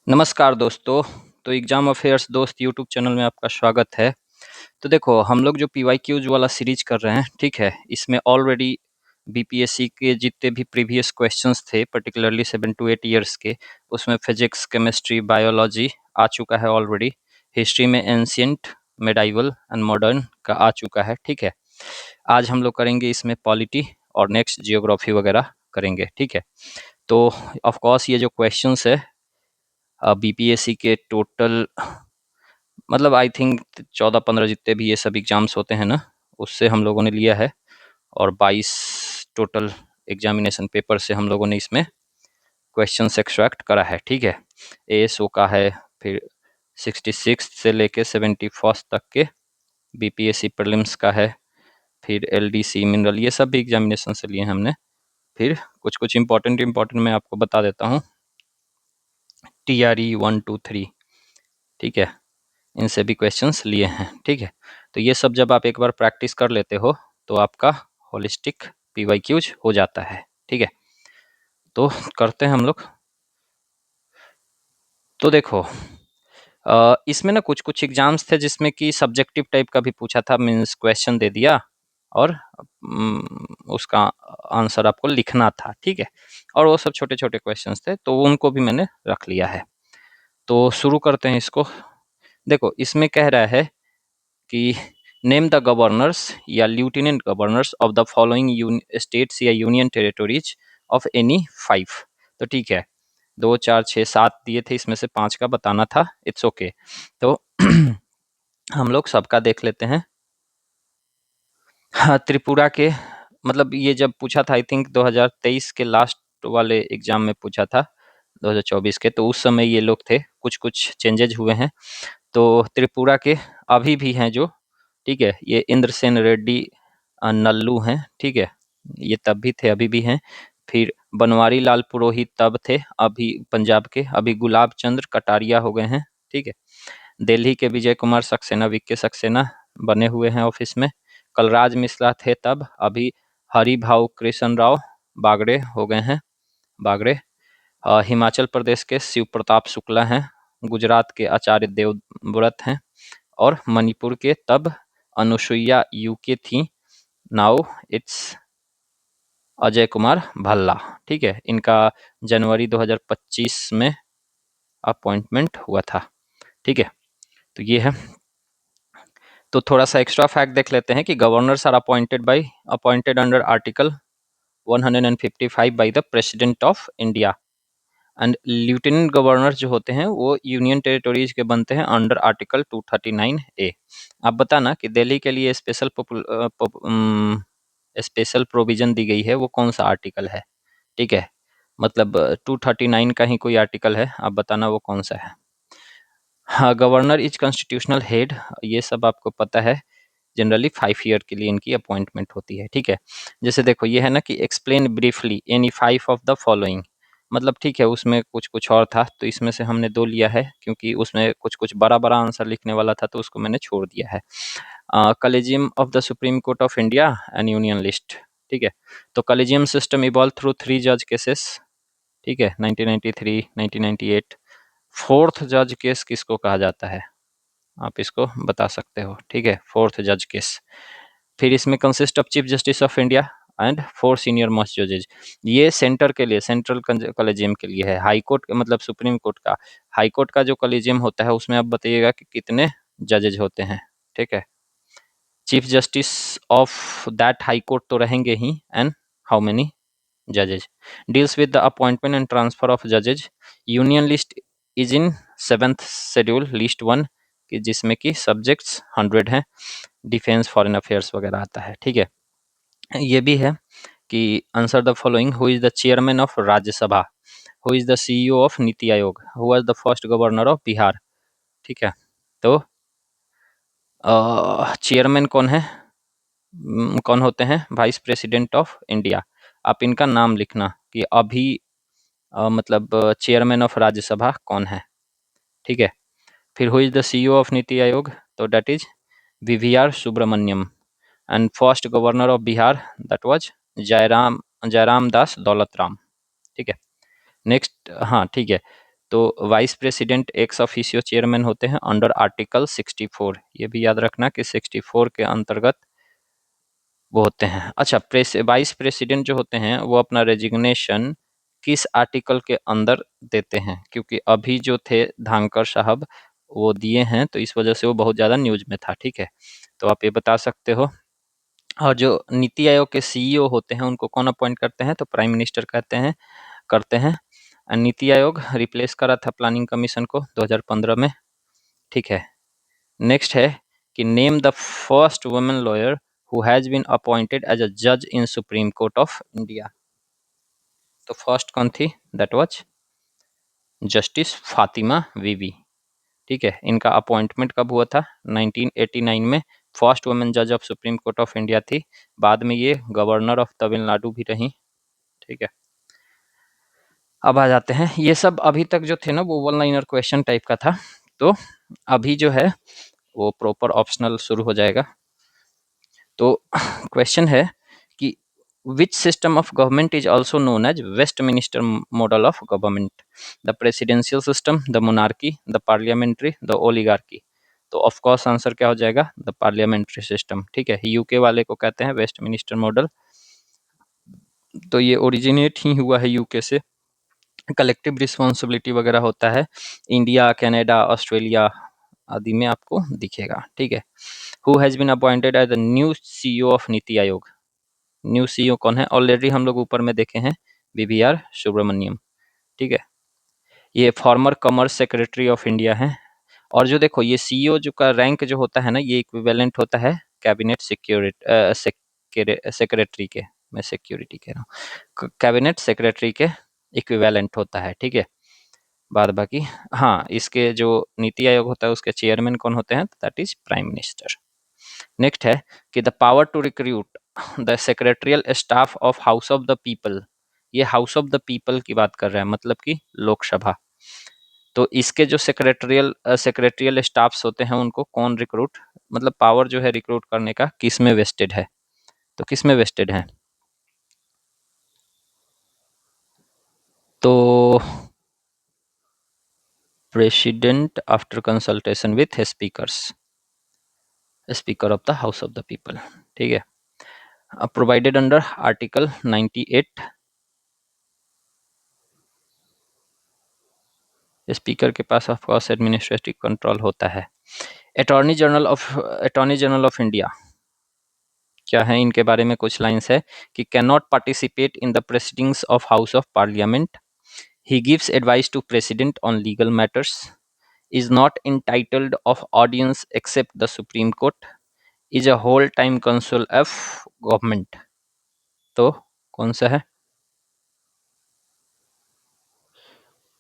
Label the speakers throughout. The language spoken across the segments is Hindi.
Speaker 1: नमस्कार दोस्तों। तो एग्जाम अफेयर्स दोस्त यूट्यूब चैनल में आपका स्वागत है। तो देखो, हम लोग जो पीवाईक्यूज वाला सीरीज कर रहे हैं, ठीक है, इसमें ऑलरेडी बीपीएससी के जितने भी प्रीवियस क्वेश्चंस थे, पर्टिकुलरली 7 to 8 ईयर्स के, उसमें फिजिक्स, केमिस्ट्री, बायोलॉजी आ चुका है ऑलरेडी। हिस्ट्री में एंशियंट, मेडाइवल एंड मॉडर्न का आ चुका है, ठीक है। आज हम लोग करेंगे इसमें पॉलिटी और नेक्स्ट जियोग्राफी वगैरह करेंगे, ठीक है। तो ऑफ कोर्स ये जो क्वेश्चंस है बीपीएससी के टोटल, मतलब आई थिंक 14-15 जितने भी ये सब एग्जाम्स होते हैं ना, उससे हम लोगों ने लिया है। और 22 टोटल एग्जामिनेशन पेपर से हम लोगों ने इसमें क्वेश्चन एक्सट्रैक्ट करा है, ठीक है। एएसओ का है, फिर 66 से लेके 71 तक के बीपीएससी प्रीलिम्स का है, फिर एलडीसी मिनरल, ये सब भी एग्जामिनेशन से लिए हैं हमने। फिर कुछ कुछ इंपॉर्टेंट मैं आपको बता देता हूँ। टीआरई 1, 2, 3, ठीक है, इनसे भी क्वेश्चंस लिए हैं, ठीक है। तो ये सब जब आप एक बार प्रैक्टिस कर लेते हो तो आपका होलिस्टिक पीवाईक्यूज हो जाता है, ठीक है। तो करते हैं हम लोग। तो देखो, इसमें ना कुछ कुछ एग्जाम्स थे जिसमें कि सब्जेक्टिव टाइप का भी पूछा था, मीन्स क्वेश्चन दे दिया और उसका आंसर आपको लिखना था, ठीक है। और वो सब छोटे छोटे क्वेश्चंस थे, तो उनको भी मैंने रख लिया है। तो शुरू करते हैं इसको। देखो, इसमें कह रहा है कि नेम द गवर्नर्स या lieutenant governors of the following states या यूनियन टेरिटोरीज ऑफ एनी 5। तो ठीक है, 2, 4, 6, 7 दिए थे, इसमें से 5 का बताना था, इट्स ओके। तो हम लोग सबका देख लेते हैं। हाँ, त्रिपुरा के, मतलब ये जब पूछा था आई थिंक 2023 के लास्ट वाले एग्जाम में पूछा था, 2024 के, तो उस समय ये लोग थे। कुछ कुछ चेंजेज हुए हैं। तो त्रिपुरा के अभी भी हैं जो, ठीक है, ये इंद्रसेन रेड्डी नल्लू हैं, ठीक है, ये तब भी थे, अभी भी हैं। फिर बनवारी लाल पुरोहित तब थे, अभी पंजाब के, अभी गुलाब चंद्र कटारिया हो गए हैं, ठीक है। दिल्ली के विजय कुमार सक्सेना, विक्के सक्सेना बने हुए हैं ऑफिस में। कलराज मिश्रा थे तब, अभी हरिभाऊ कृष्ण राव बागड़े हो गए हैं, बागड़े। हिमाचल प्रदेश के शिव प्रताप शुक्ला हैं, गुजरात के आचार्य देवव्रत हैं, और मणिपुर के तब अनुसुईया यूके थी, नाउ इट्स अजय कुमार भल्ला, ठीक है। इनका जनवरी 2025 में अपॉइंटमेंट हुआ था, ठीक है। तो ये है। तो थोड़ा सा एक्स्ट्रा फैक्ट देख लेते हैं कि governors are appointed under article 155 by the president of India, and lieutenant governor जो होते हैं वो यूनियन टेरिटोरीज के बनते हैं अंडर आर्टिकल 239A। आप बताना कि दिल्ली के लिए स्पेशल प्रोविजन दी गई है, वो कौन सा आर्टिकल है, ठीक है। मतलब 239 का ही कोई आर्टिकल है, आप बताना वो कौन सा है। हाँ, गवर्नर इज कॉन्स्टिट्यूशनल हेड, ये सब आपको पता है। जनरली 5 ईयर के लिए इनकी अपॉइंटमेंट होती है, ठीक है। जैसे देखो, ये है ना कि explain briefly any 5 of the following, मतलब ठीक है, उसमें कुछ कुछ और था, तो इसमें से हमने 2 लिया है, क्योंकि उसमें कुछ कुछ बड़ा बड़ा आंसर लिखने वाला था, तो उसको मैंने छोड़ दिया है। Collegium of the supreme court of India and union list, ठीक है। तो कलेजियम सिस्टम इवॉल्व थ्रू 3 जज केसेस, ठीक है, 1993, 1998। फोर्थ जज केस किसको कहा जाता है, आप इसको बता सकते हो, ठीक है, फोर्थ जज केस। फिर इसमें consist of chief justice of India and 4 senior most जजेज। ये सेंटर के लिए, सेंट्रल कॉलेजियम के लिए है। हाई कोर्ट मतलब सुप्रीम कोर्ट का, हाई कोर्ट का जो कॉलेजियम होता है उसमें आप बताइएगा कि कितने जजेज होते हैं, ठीक है। Chief justice of that high court तो रहेंगे ही, and how many जजेज। Deals with the appointment and transfer of जजेज। Union list is in 7th schedule, list 1 कि जिसमें कि सब्जेक्ट्स 100 हैं, डिफेंस, फॉरेन अफेयर्स वगैरह आता है, ठीक है। ये भी है कि answer the following, who is the chairman of Rajya Sabha, who is the CEO of NITI Aayog, who was the first governor of Bihar, ठीक है। तो चेयरमैन कौन है, कौन होते हैं, वाइस प्रेसिडेंट ऑफ इंडिया। आप इनका नाम लिखना कि अभी मतलब चेयरमैन ऑफ राज्यसभा कौन है, ठीक है। फिर who is the CEO of नीति आयोग, तो that is VVR Subrahmanyam, and first governor of Bihar that was Jairam Das Daulat Ram, ठीक है। नेक्स्ट, हाँ ठीक है। तो vice president ex officio chairman होते हैं अंडर आर्टिकल 64। ये भी याद रखना कि 64 के अंतर्गत वो होते हैं। अच्छा, वाइस प्रेसिडेंट जो होते हैं वो अपना रेजिग्नेशन किस आर्टिकल के अंदर देते हैं? क्योंकि अभी जो थे धांकर साहब वो दिए हैं, तो इस वजह से वो बहुत ज़्यादा न्यूज में था। ठीक है, तो आप ये बता सकते हो। और जो नीति आयोग के सीईओ होते हैं उनको कौन अपॉइंट करते हैं? तो प्राइम मिनिस्टर कहते हैं करते हैं। नीति आयोग रिप्लेस करा था प्लानिंग कमीशन को 2015 में। ठीक है, नेक्स्ट है कि name the first women lawyer who has been appointed as a जज in supreme court of India. तो फर्स्ट कौन थी? दैट वाज जस्टिस फातिमा बीवी। ठीक है, इनका अपॉइंटमेंट कब हुआ था? 1989 में। फर्स्ट वुमेन जज of Supreme court of India थी। बाद में ये गवर्नर ऑफ तमिलनाडु भी रही। ठीक है, अब आ जाते हैं। ये सब अभी तक जो थे ना वो वन लाइनर क्वेश्चन टाइप का था। तो अभी जो है वो प्रॉपर ऑप्शनल शुरू हो जाएगा। तो क्वेश्चन है कि which system of government is also known as Westminster model of government? The presidential system, the monarchy, the parliamentary, the oligarchy? तो ऑफ कोर्स आंसर क्या हो जाएगा? The parliamentary system. ठीक है, यूके वाले को कहते हैं वेस्टमिनिस्टर मॉडल। तो ये ओरिजिनेट ही हुआ है यूके से। कलेक्टिव रिस्पॉन्सिबिलिटी वगैरह होता है इंडिया, कनाडा, ऑस्ट्रेलिया आदि में आपको दिखेगा। ठीक है, who has been appointed as the new CEO of नीति आयोग? न्यू सीईओ कौन है? ऑलरेडी हम लोग ऊपर में देखे हैं, बीवीआर सुब्रमण्यम। ठीक है, ये farmer commerce secretary of India है। और जो देखो ये सीईओ जो का रैंक जो होता है ना, ये इक्विवेलेंट होता है कैबिनेट सेक्रेटरी के। मैं सिक्योरिटी कह रहा हूँ, कैबिनेट सेक्रेटरी के इक्विवेलेंट होता है। ठीक है, बाद बाकी हाँ, इसके जो नीति आयोग होता है उसके चेयरमैन कौन होते हैं? That is prime minister. Next है कि the power to recruit the secretarial staff of house of the people. ये हाउस ऑफ द पीपल की बात कर रहा है, मतलब कि लोकसभा। तो इसके जो सेक्रेटरियल स्टाफ्स होते हैं उनको कौन रिक्रूट, मतलब पावर जो है रिक्रूट करने का किस में वेस्टेड है? तो किस में वेस्टेड है? तो president after consultation with speaker of the house of the people. ठीक है, प्रोवाइडेड अंडर आर्टिकल 98। स्पीकर के पास ऑफ कोर्स एडमिनिस्ट्रेटिव कंट्रोल होता है। अटॉर्नी जनरल ऑफ इंडिया क्या है? इनके बारे में कुछ लाइंस है कि can not participate in the proceedings of house of parliament, he gives advice to president on legal matters, is not entitled of audience except the supreme court, is a whole time counsel of government. तो कौन सा है?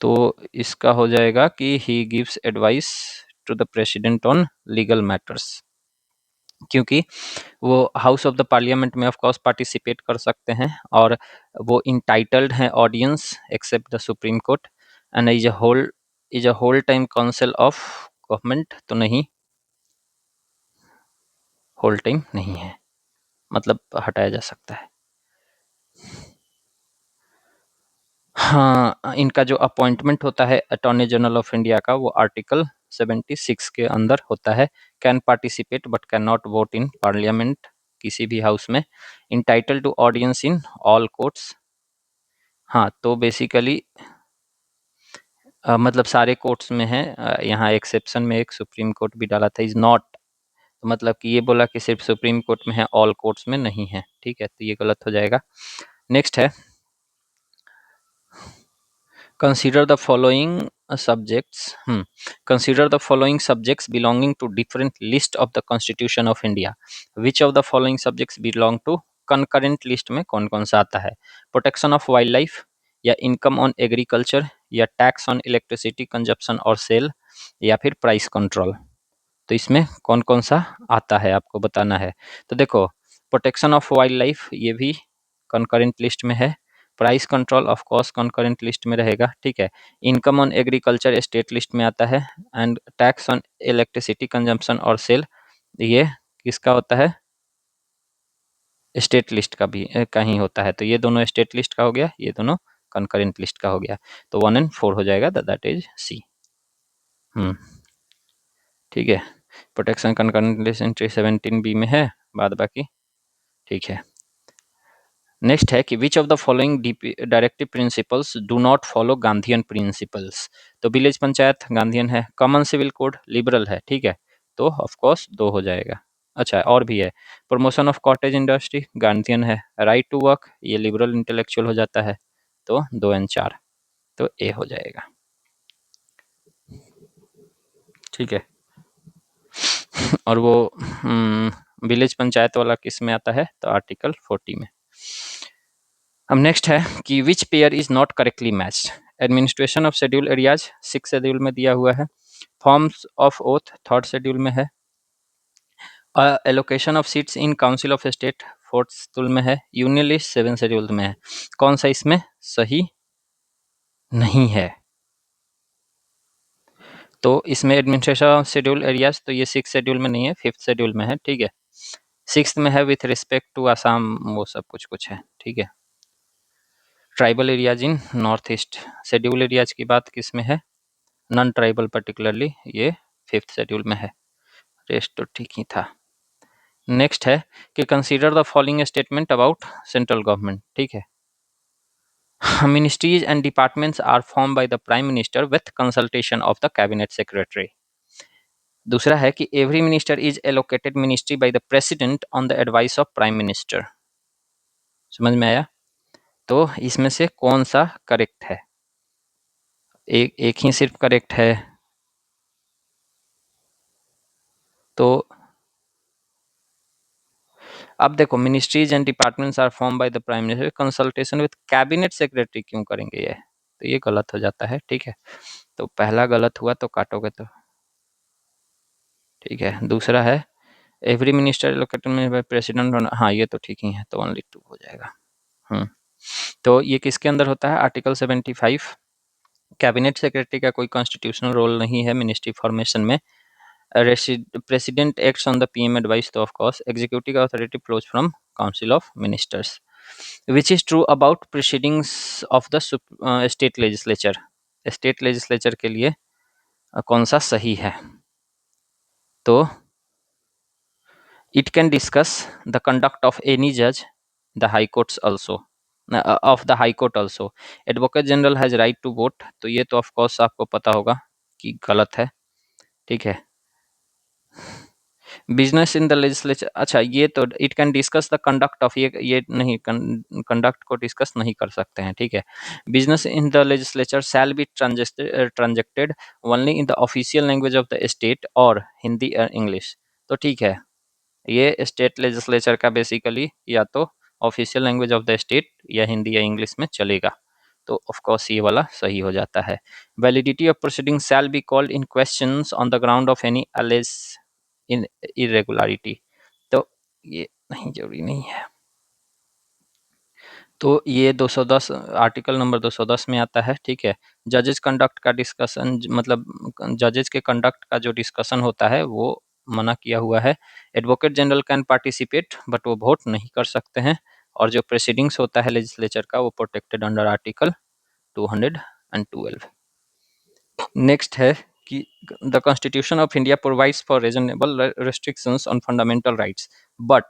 Speaker 1: तो इसका हो जाएगा कि he gives advice to the president on legal matters, क्योंकि वो हाउस ऑफ द पार्लियामेंट में ऑफ कोर्स पार्टिसिपेट कर सकते हैं और वो इंटाइटल्ड हैं audience except the supreme court, and is a whole time council of government. तो नहीं, होल टाइम नहीं है, मतलब हटाया जा सकता है। हाँ, इनका जो अपॉइंटमेंट होता है अटॉर्नी जनरल ऑफ इंडिया का वो आर्टिकल 76 के अंदर होता है। Can participate but can not vote in parliament, किसी भी हाउस में। Entitle to audience in all courts. हाँ, तो बेसिकली मतलब सारे कोर्ट्स में है। यहाँ एक्सेप्शन में एक सुप्रीम कोर्ट भी डाला था, इज नॉट, तो मतलब कि ये बोला कि सिर्फ सुप्रीम कोर्ट में है, ऑल कोर्ट्स में नहीं है। ठीक है, तो ये गलत हो जाएगा। नेक्स्ट है consider the following subjects. Consider the following subjects belonging to different list of the Constitution of India. Which of the following subjects belong to concurrent list में कौन कौन सा आता है? प्रोटेक्शन ऑफ वाइल्ड लाइफ, या इनकम ऑन एग्रीकल्चर, या टैक्स ऑन इलेक्ट्रिसिटी कंजप्शन और सेल, या फिर प्राइस कंट्रोल। तो इसमें कौन कौन सा आता है आपको बताना है। तो देखो, प्रोटेक्शन ऑफ वाइल्ड लाइफ ये भी कंकरेंट लिस्ट में है। Price control of course concurrent list में रहेगा। ठीक है, income on agriculture state list में आता है, and tax on electricity consumption और सेल ये किसका होता है? स्टेट लिस्ट का भी का ही होता है। तो ये दोनों स्टेट लिस्ट का हो गया, ये दोनों कंकरेंट लिस्ट का हो गया, तो 1 एंड 4 हो जाएगा, दैट इज सी। ठीक है, protection concurrent list entry 17B में है, बाद बाकी ठीक है। नेक्स्ट है कि which of the following directive principles do not follow Gandhian principles. तो विलेज पंचायत गांधीयन है, कॉमन सिविल कोड लिबरल है, ठीक है, तो ऑफ कोर्स 2 हो जाएगा। अच्छा, और भी है, promotion of cottage industry Gandhian है, राइट टू वर्क ये लिबरल इंटेलेक्चुअल हो जाता है, तो 2 एंड 4, तो ए हो जाएगा। ठीक है, और वो विलेज पंचायत वाला किस में आता है, तो आर्टिकल 40 में। अब नेक्स्ट है कि which pair is not correctly matched. Administration of schedule areas 6 schedule में दिया हुआ है, forms of oath 3rd schedule में है, allocation of seats in council of state 4th schedule में है, यूनियन लिस्ट 7 शेड्यूल में है। कौन सा इसमें सही नहीं है? तो इसमें एडमिनिस्ट्रेशन ऑफ शेड्यूल एरियाज, तो ये 6 शेड्यूल में नहीं है, 5th शेड्यूल में है, ठीक है। 6th में है विथ रिस्पेक्ट टू आसाम, वो सब कुछ कुछ है, ठीक है। Tribal areas in north east, schedule areas की बात किस में है, नॉन ट्राइबल पर्टिकुलरली ये 5th शेड्यूल में है, रेस्ट तो ठीक ही था। नेक्स्ट है कि consider the following statement about central government, ठीक है। Ministries and departments are form by the prime minister with consultation of the cabinet secretary. दूसरा है कि every minister is allocated ministry by the president on the advice of prime minister. समझ में आया? तो इसमें से कौन सा करेक्ट है? एक ही सिर्फ करेक्ट है, तो अब देखो, ministries and departments are form by the prime minister consultation with cabinet secretary, क्यों करेंगे ये? तो ये गलत हो जाता है, ठीक है। तो पहला गलत हुआ तो काटोगे तो ठीक है। दूसरा है every minister allocated by president, हाँ ये तो ठीक ही है, तो ओनली 2 हो जाएगा। तो ये किसके अंदर होता है, आर्टिकल 75। कैबिनेट सेक्रेटरी का कोई कॉन्स्टिट्यूशनल रोल नहीं है मिनिस्ट्री फॉर्मेशन में। President acts on the PM advice, तो of course executive authority flows from council of ministers. Which is true about proceedings of the state legislature. State legislature के लिए कौन सा सही है? तो it can discuss the conduct of any जज the high courts also, of the high court also. Advocate general has right to vote, तो ये तो ऑफ कोर्स आपको पता होगा कि गलत है, ठीक है। बिजनेस इन द लेजिस्लेचर, अच्छा ये तो it can discuss the conduct of, ये नहीं, कंडक्ट को डिस्कस नहीं कर सकते हैं, ठीक है। Business in the legislature shall be transacted only in the official language of the state और हिंदी और इंग्लिश, तो ठीक है। ये स्टेट लेजिस्लेचर का बेसिकली या तो official language of the state या हिंदी या इंग्लिश में चलेगा, तो ऑफ कोर्स ये वाला सही हो जाता है। Validity of proceeding shall be called in questions on the ground of any allege in irregularity, तो ये नहीं, जरूरी नहीं है। तो ये 210 आर्टिकल नंबर 210 में आता है, ठीक है। जजेस कंडक्ट का डिस्कशन, मतलब जजेस के कंडक्ट का जो डिस्कशन होता है वो मना किया हुआ है। Advocate general can participate but वो वोट नहीं कर सकते हैं, और जो प्रोसीडिंग्स होता है लेजिस्लेचर का वो प्रोटेक्टेड अंडर आर्टिकल 212। नेक्स्ट है कि the constitution of India provides for reasonable restrictions on fundamental rights, but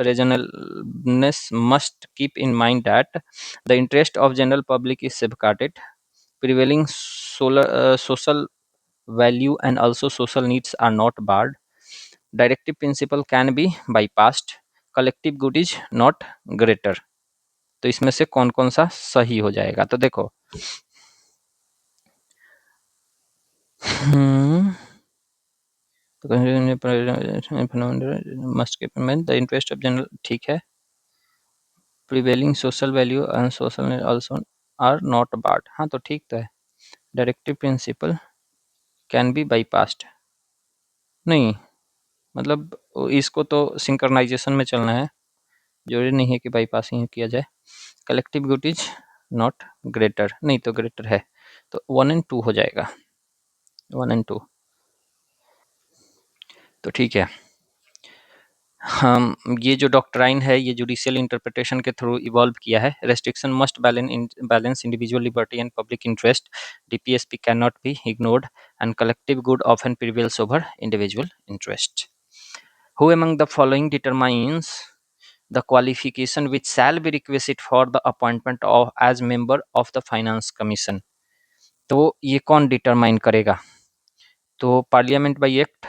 Speaker 1: reasonableness must keep in mind that the interest of general public is safeguarded, prevailing social value and also social needs are not barred, directive principle can be bypassed, collective good is not greater। तो इसमें से कौन कौन सा सही हो जाएगा? तो देखो, must keep in mind the interest of general, ठीक है। Prevailing social value and social need also are not barred, हाँ तो ठीक तो है। Directive principle can be bypassed, नहीं मतलब इसको तो सिंक्रनाइजेशन में चलना है, जरूरी नहीं है कि बाईपास ही किया जाए। Collective good is not greater, नहीं तो ग्रेटर है, तो 1 and 2 हो जाएगा, 1 and 2, तो ठीक है। हम ये जो डॉक्ट्राइन है ये जुडिशियल इंटरप्रिटेशन के थ्रू इवॉल्व किया है। Restriction must balance individual liberty and public interest, DPSP can not be ignored and collective good often prevails over individual interest. Who among the following determines the qualification which shall be requested for the appointment of as member of the finance commission. तो ये कौन डिटरमाइन करेगा? तो पार्लियामेंट बाई एक्ट,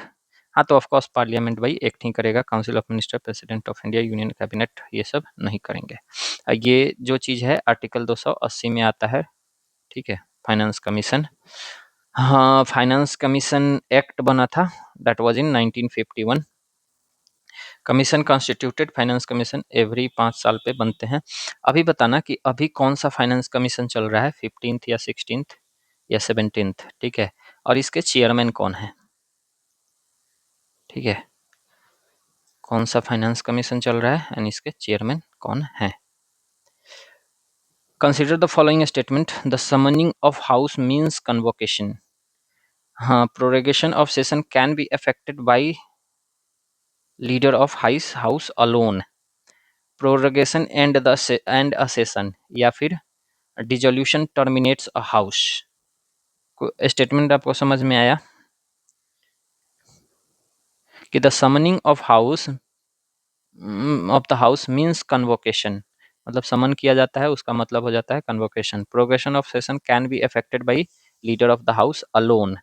Speaker 1: हाँ तो of course parliament by act ही करेगा। Council of minister, president of India, union cabinet ये सब नहीं करेंगे। ये जो चीज़ है आर्टिकल 280 में आता है, ठीक है। फाइनेंस कमीशन, हाँ फाइनेंस कमीशन एक्ट बना था, that was in 1951। Commission constituted, finance commission every 5 साल पे बनते हैं। अभी बताना कि अभी कौन सा फाइनेंस कमीशन चल रहा है, 15th या 16th या 17th, ठीक है। और इसके चेयरमैन कौन है, ठीक है। कौन सा फाइनेंस कमीशन चल रहा है एंड इसके चेयरमैन कौन है। Consider the following statement, the summoning of house means convocation. हाँ, prorogation of session can be affected by leader of house alone, prorogation and a session, या फिर dissolution terminates a house. Statement आपको समझ में आया कि the summoning of the house means convocation, मतलब समन किया जाता है उसका मतलब हो जाता है convocation. Progression of session can be affected by leader of the house alone.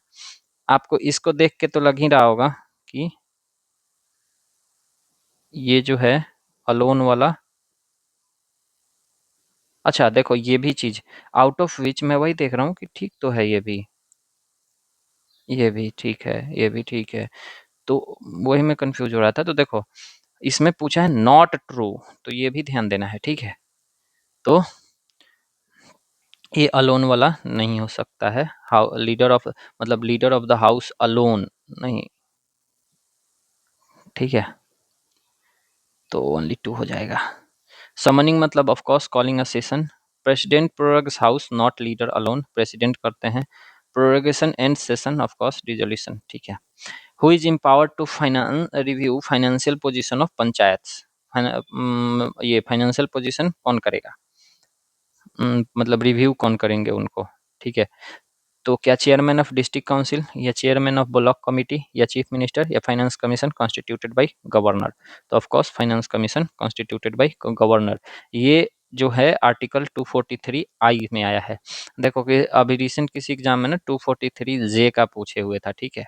Speaker 1: आपको इसको देख के तो लग ही रहा होगा कि ये जो है अलोन वाला, अच्छा देखो ये भी चीज आउट ऑफ विच, मैं वही देख रहा हूँ कि ठीक तो है, ये भी ठीक है, ये भी ठीक है। तो वही मैं कंफ्यूज हो रहा था। तो देखो इसमें पूछा है नॉट ट्रू, तो ये भी ध्यान देना है, ठीक है। तो ये अलोन वाला नहीं हो सकता है। हाउ लीडर ऑफ, मतलब leader of the house alone नहीं, ठीक है। तो ओनली 2 हो जाएगा। समनिंग मतलब of course calling a session. President prorogues house not leader alone, president करते हैं। Prorogation and session of course dissolution, ठीक है। Who is empowered to review financial position of panchayats. ये फाइनेंशियल पोजीशन कौन करेगा, मतलब रिव्यू कौन करेंगे उनको, ठीक है। तो क्या चेयरमैन ऑफ डिस्ट्रिक्ट काउंसिल, या चेयरमैन ऑफ ब्लॉक कमिटी, या चीफ मिनिस्टर, या finance commission constituted by governor. तो of course finance commission constituted by governor. ये जो है आर्टिकल 243 आई में आया है। देखो कि अभी रिसेंट किसी एग्जाम में ना 243 जे का पूछे हुए था, ठीक है।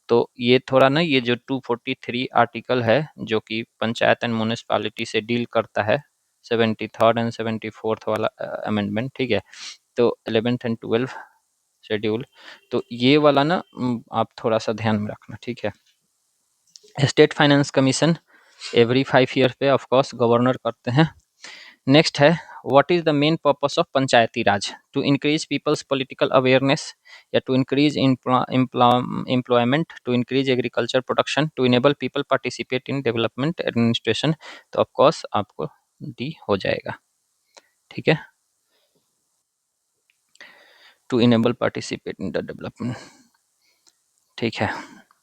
Speaker 1: तो ये थोड़ा ना, ये जो 243 आर्टिकल है जो कि पंचायत एंड म्यूनिसपालिटी से डील करता है, 73rd एंड 74th वाला अमेंडमेंट, ठीक है। तो 11th एंड 12th शेड्यूल, तो ये वाला ना आप थोड़ा सा ध्यान में रखना, ठीक है। State finance commission every 5 year पे ऑफ कोर्स गवर्नर करते हैं। नेक्स्ट है what is the main purpose of panchayati raj, to increase people's political awareness, या to increase employment, to increase agriculture production, to enable people participate in development administration. तो ऑफ कोर्स आपको डी हो जाएगा, ठीक है। To enable participate in the development, ठीक है।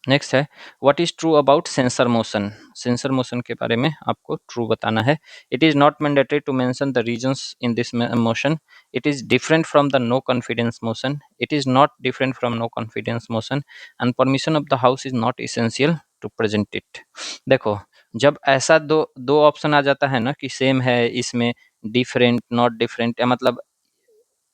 Speaker 1: नेक्स्ट है what is true about censure motion. Censor motion के बारे में आपको ट्रू बताना है। It is not mandatory to mention the reasons in this motion. It is different from the no confidence motion. It is not different from no confidence motion and permission of the house is not essential to present it. देखो जब ऐसा दो दो ऑप्शन आ जाता है ना कि सेम है, इसमें डिफरेंट नॉट डिफरेंट, या मतलब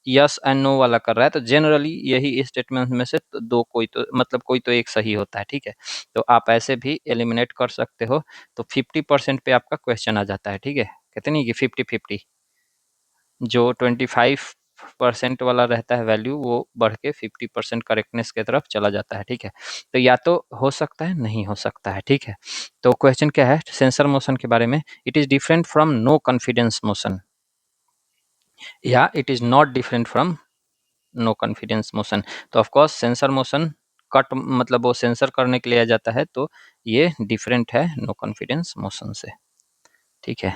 Speaker 1: यस एंड नो वाला कर रहा है, तो जनरली यही स्टेटमेंट में से दो, कोई तो मतलब कोई तो एक सही होता है, ठीक है। तो आप ऐसे भी एलिमिनेट कर सकते हो। तो 50% पे आपका क्वेश्चन आ जाता है, ठीक है। कहते नहीं कि 50-50, जो 25% वाला रहता है वैल्यू, वो बढ़ के 50% करेक्टनेस की तरफ चला जाता है, ठीक है। तो या तो हो सकता है, नहीं हो सकता है, ठीक है। तो क्वेश्चन क्या है सेंसर मोशन के बारे में, it is different from no confidence motion, या it is not different from no confidence motion. तो of course censure motion cut मतलब वो सेंसर करने के लिए आ जाता है, तो ये डिफरेंट है नो कॉन्फिडेंस मोशन से, ठीक है।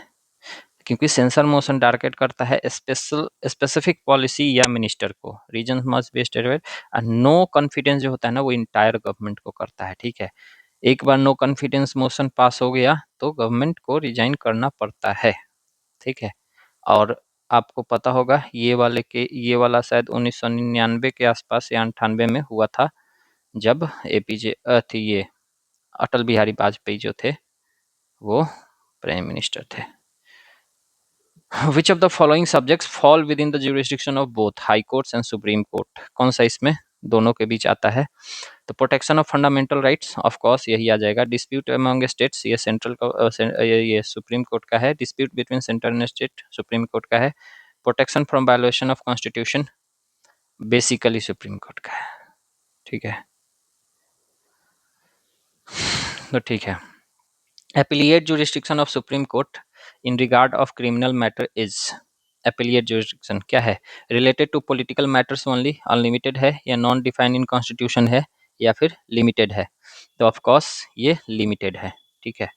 Speaker 1: क्योंकि सेंसर मोशन टारगेट करता है स्पेसिफिक पॉलिसी या मिनिस्टर को, reason must be stated, no confidence जो होता है ना वो इंटायर गवर्नमेंट को करता है, ठीक है। एक बार नो कॉन्फिडेंस मोशन पास हो गया तो गवर्नमेंट को रिजाइन करना पड़ता है, ठीक है। और आपको पता होगा ये वाला शायद 1999 के आसपास या 98 में हुआ था, जब एपीजे थी ये अटल बिहारी वाजपेयी जो थे वो प्राइम मिनिस्टर थे। विच of the following subjects fall with in the jurisdiction of both high courts and supreme court? कौन सा इसमें दोनों के बीच आता है? तो protection of fundamental rights, of course यही आ जाएगा। डिस्प्यूट अमंग स्टेट्स, ये सेंट्रल का ये सुप्रीम कोर्ट का है। Dispute between centre and state, supreme court का है। Protection from violation of constitution, basically supreme court का है, ठीक है। तो ठीक है। Appellate jurisdiction of Supreme Court in regard of criminal matter is, appellate jurisdiction क्या है? Related to political matters only, unlimited है, या नॉन डिफाइंड इन कॉन्स्टिट्यूशन है, या फिर लिमिटेड है? तो ऑफ कोर्स ये लिमिटेड है, ठीक है।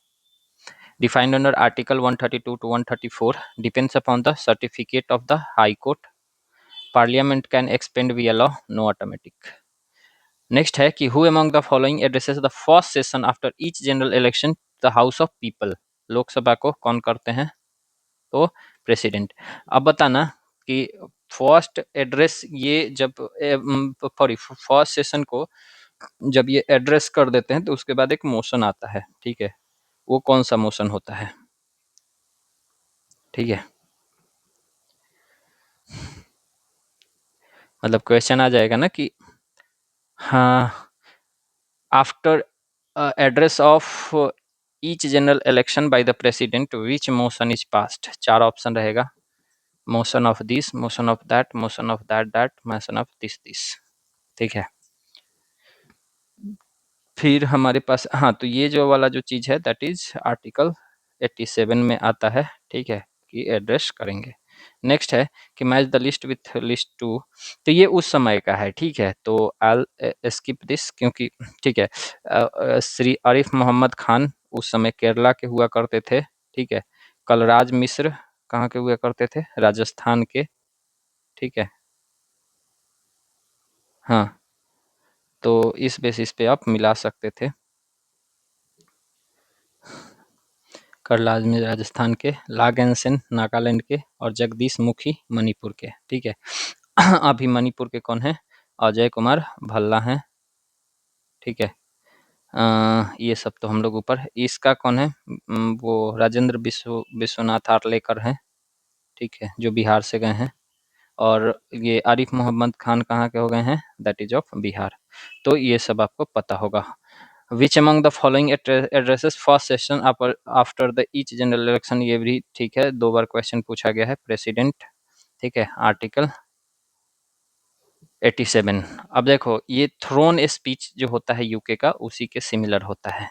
Speaker 1: Defined under Article 132 to 134, depends upon the certificate of the High Court. Parliament can expand via law, no automatic. Next है कि who among the following addresses the first session after each general election the house of people? Lok Sabha को कौन करते हैं? तो प्रेसिडेंट। अब बताना कि फर्स्ट एड्रेस ये जब सॉरी फर्स्ट सेशन को जब ये एड्रेस कर देते हैं तो उसके बाद एक मोशन आता है, ठीक है। वो कौन सा मोशन होता है, ठीक है। मतलब क्वेश्चन आ जाएगा ना कि हाँ, after address of each general election bye the president which motion is passed? चार ऑप्शन रहेगा। Motion of this, motion of that, motion of that, motion of this, ठीक है। फिर हमारे पास हाँ, तो ये जो वाला जो चीज है दैट इज आर्टिकल 87 में आता है, ठीक है, कि एड्रेस करेंगे। नेक्स्ट है कि match the list with list two, तो ये उस समय का है, ठीक है। तो आई स्किप दिस क्योंकि ठीक है। श्री आरिफ मोहम्मद खान उस समय केरला के हुआ करते थे, ठीक है। कलराज मिश्र कहाँ के हुआ करते थे? राजस्थान के, ठीक है। हाँ, तो इस बेसिस पे आप मिला सकते थे। करलाज में राजस्थान के, लागेन सेन नागालैंड के, और जगदीश मुखी मणिपुर के, ठीक है। अभी मणिपुर के कौन है? अजय कुमार भल्ला हैं, ठीक है। ये सब तो हम लोग ऊपर, इसका कौन है? वो राजेंद्र विश्वनाथ आर्लेकर हैं, ठीक है, जो बिहार से गए हैं। और ये आरिफ मोहम्मद खान कहाँ के हो गए हैं? That is of Bihar. तो ये सब आपको पता होगा। Which among the following addresses first session after the each general election? ये भी ठीक है, दो बार क्वेश्चन पूछा गया है। प्रेसिडेंट, ठीक है, आर्टिकल 87। अब देखो ये थ्रोन स्पीच जो होता है यूके का, उसी के सिमिलर होता है।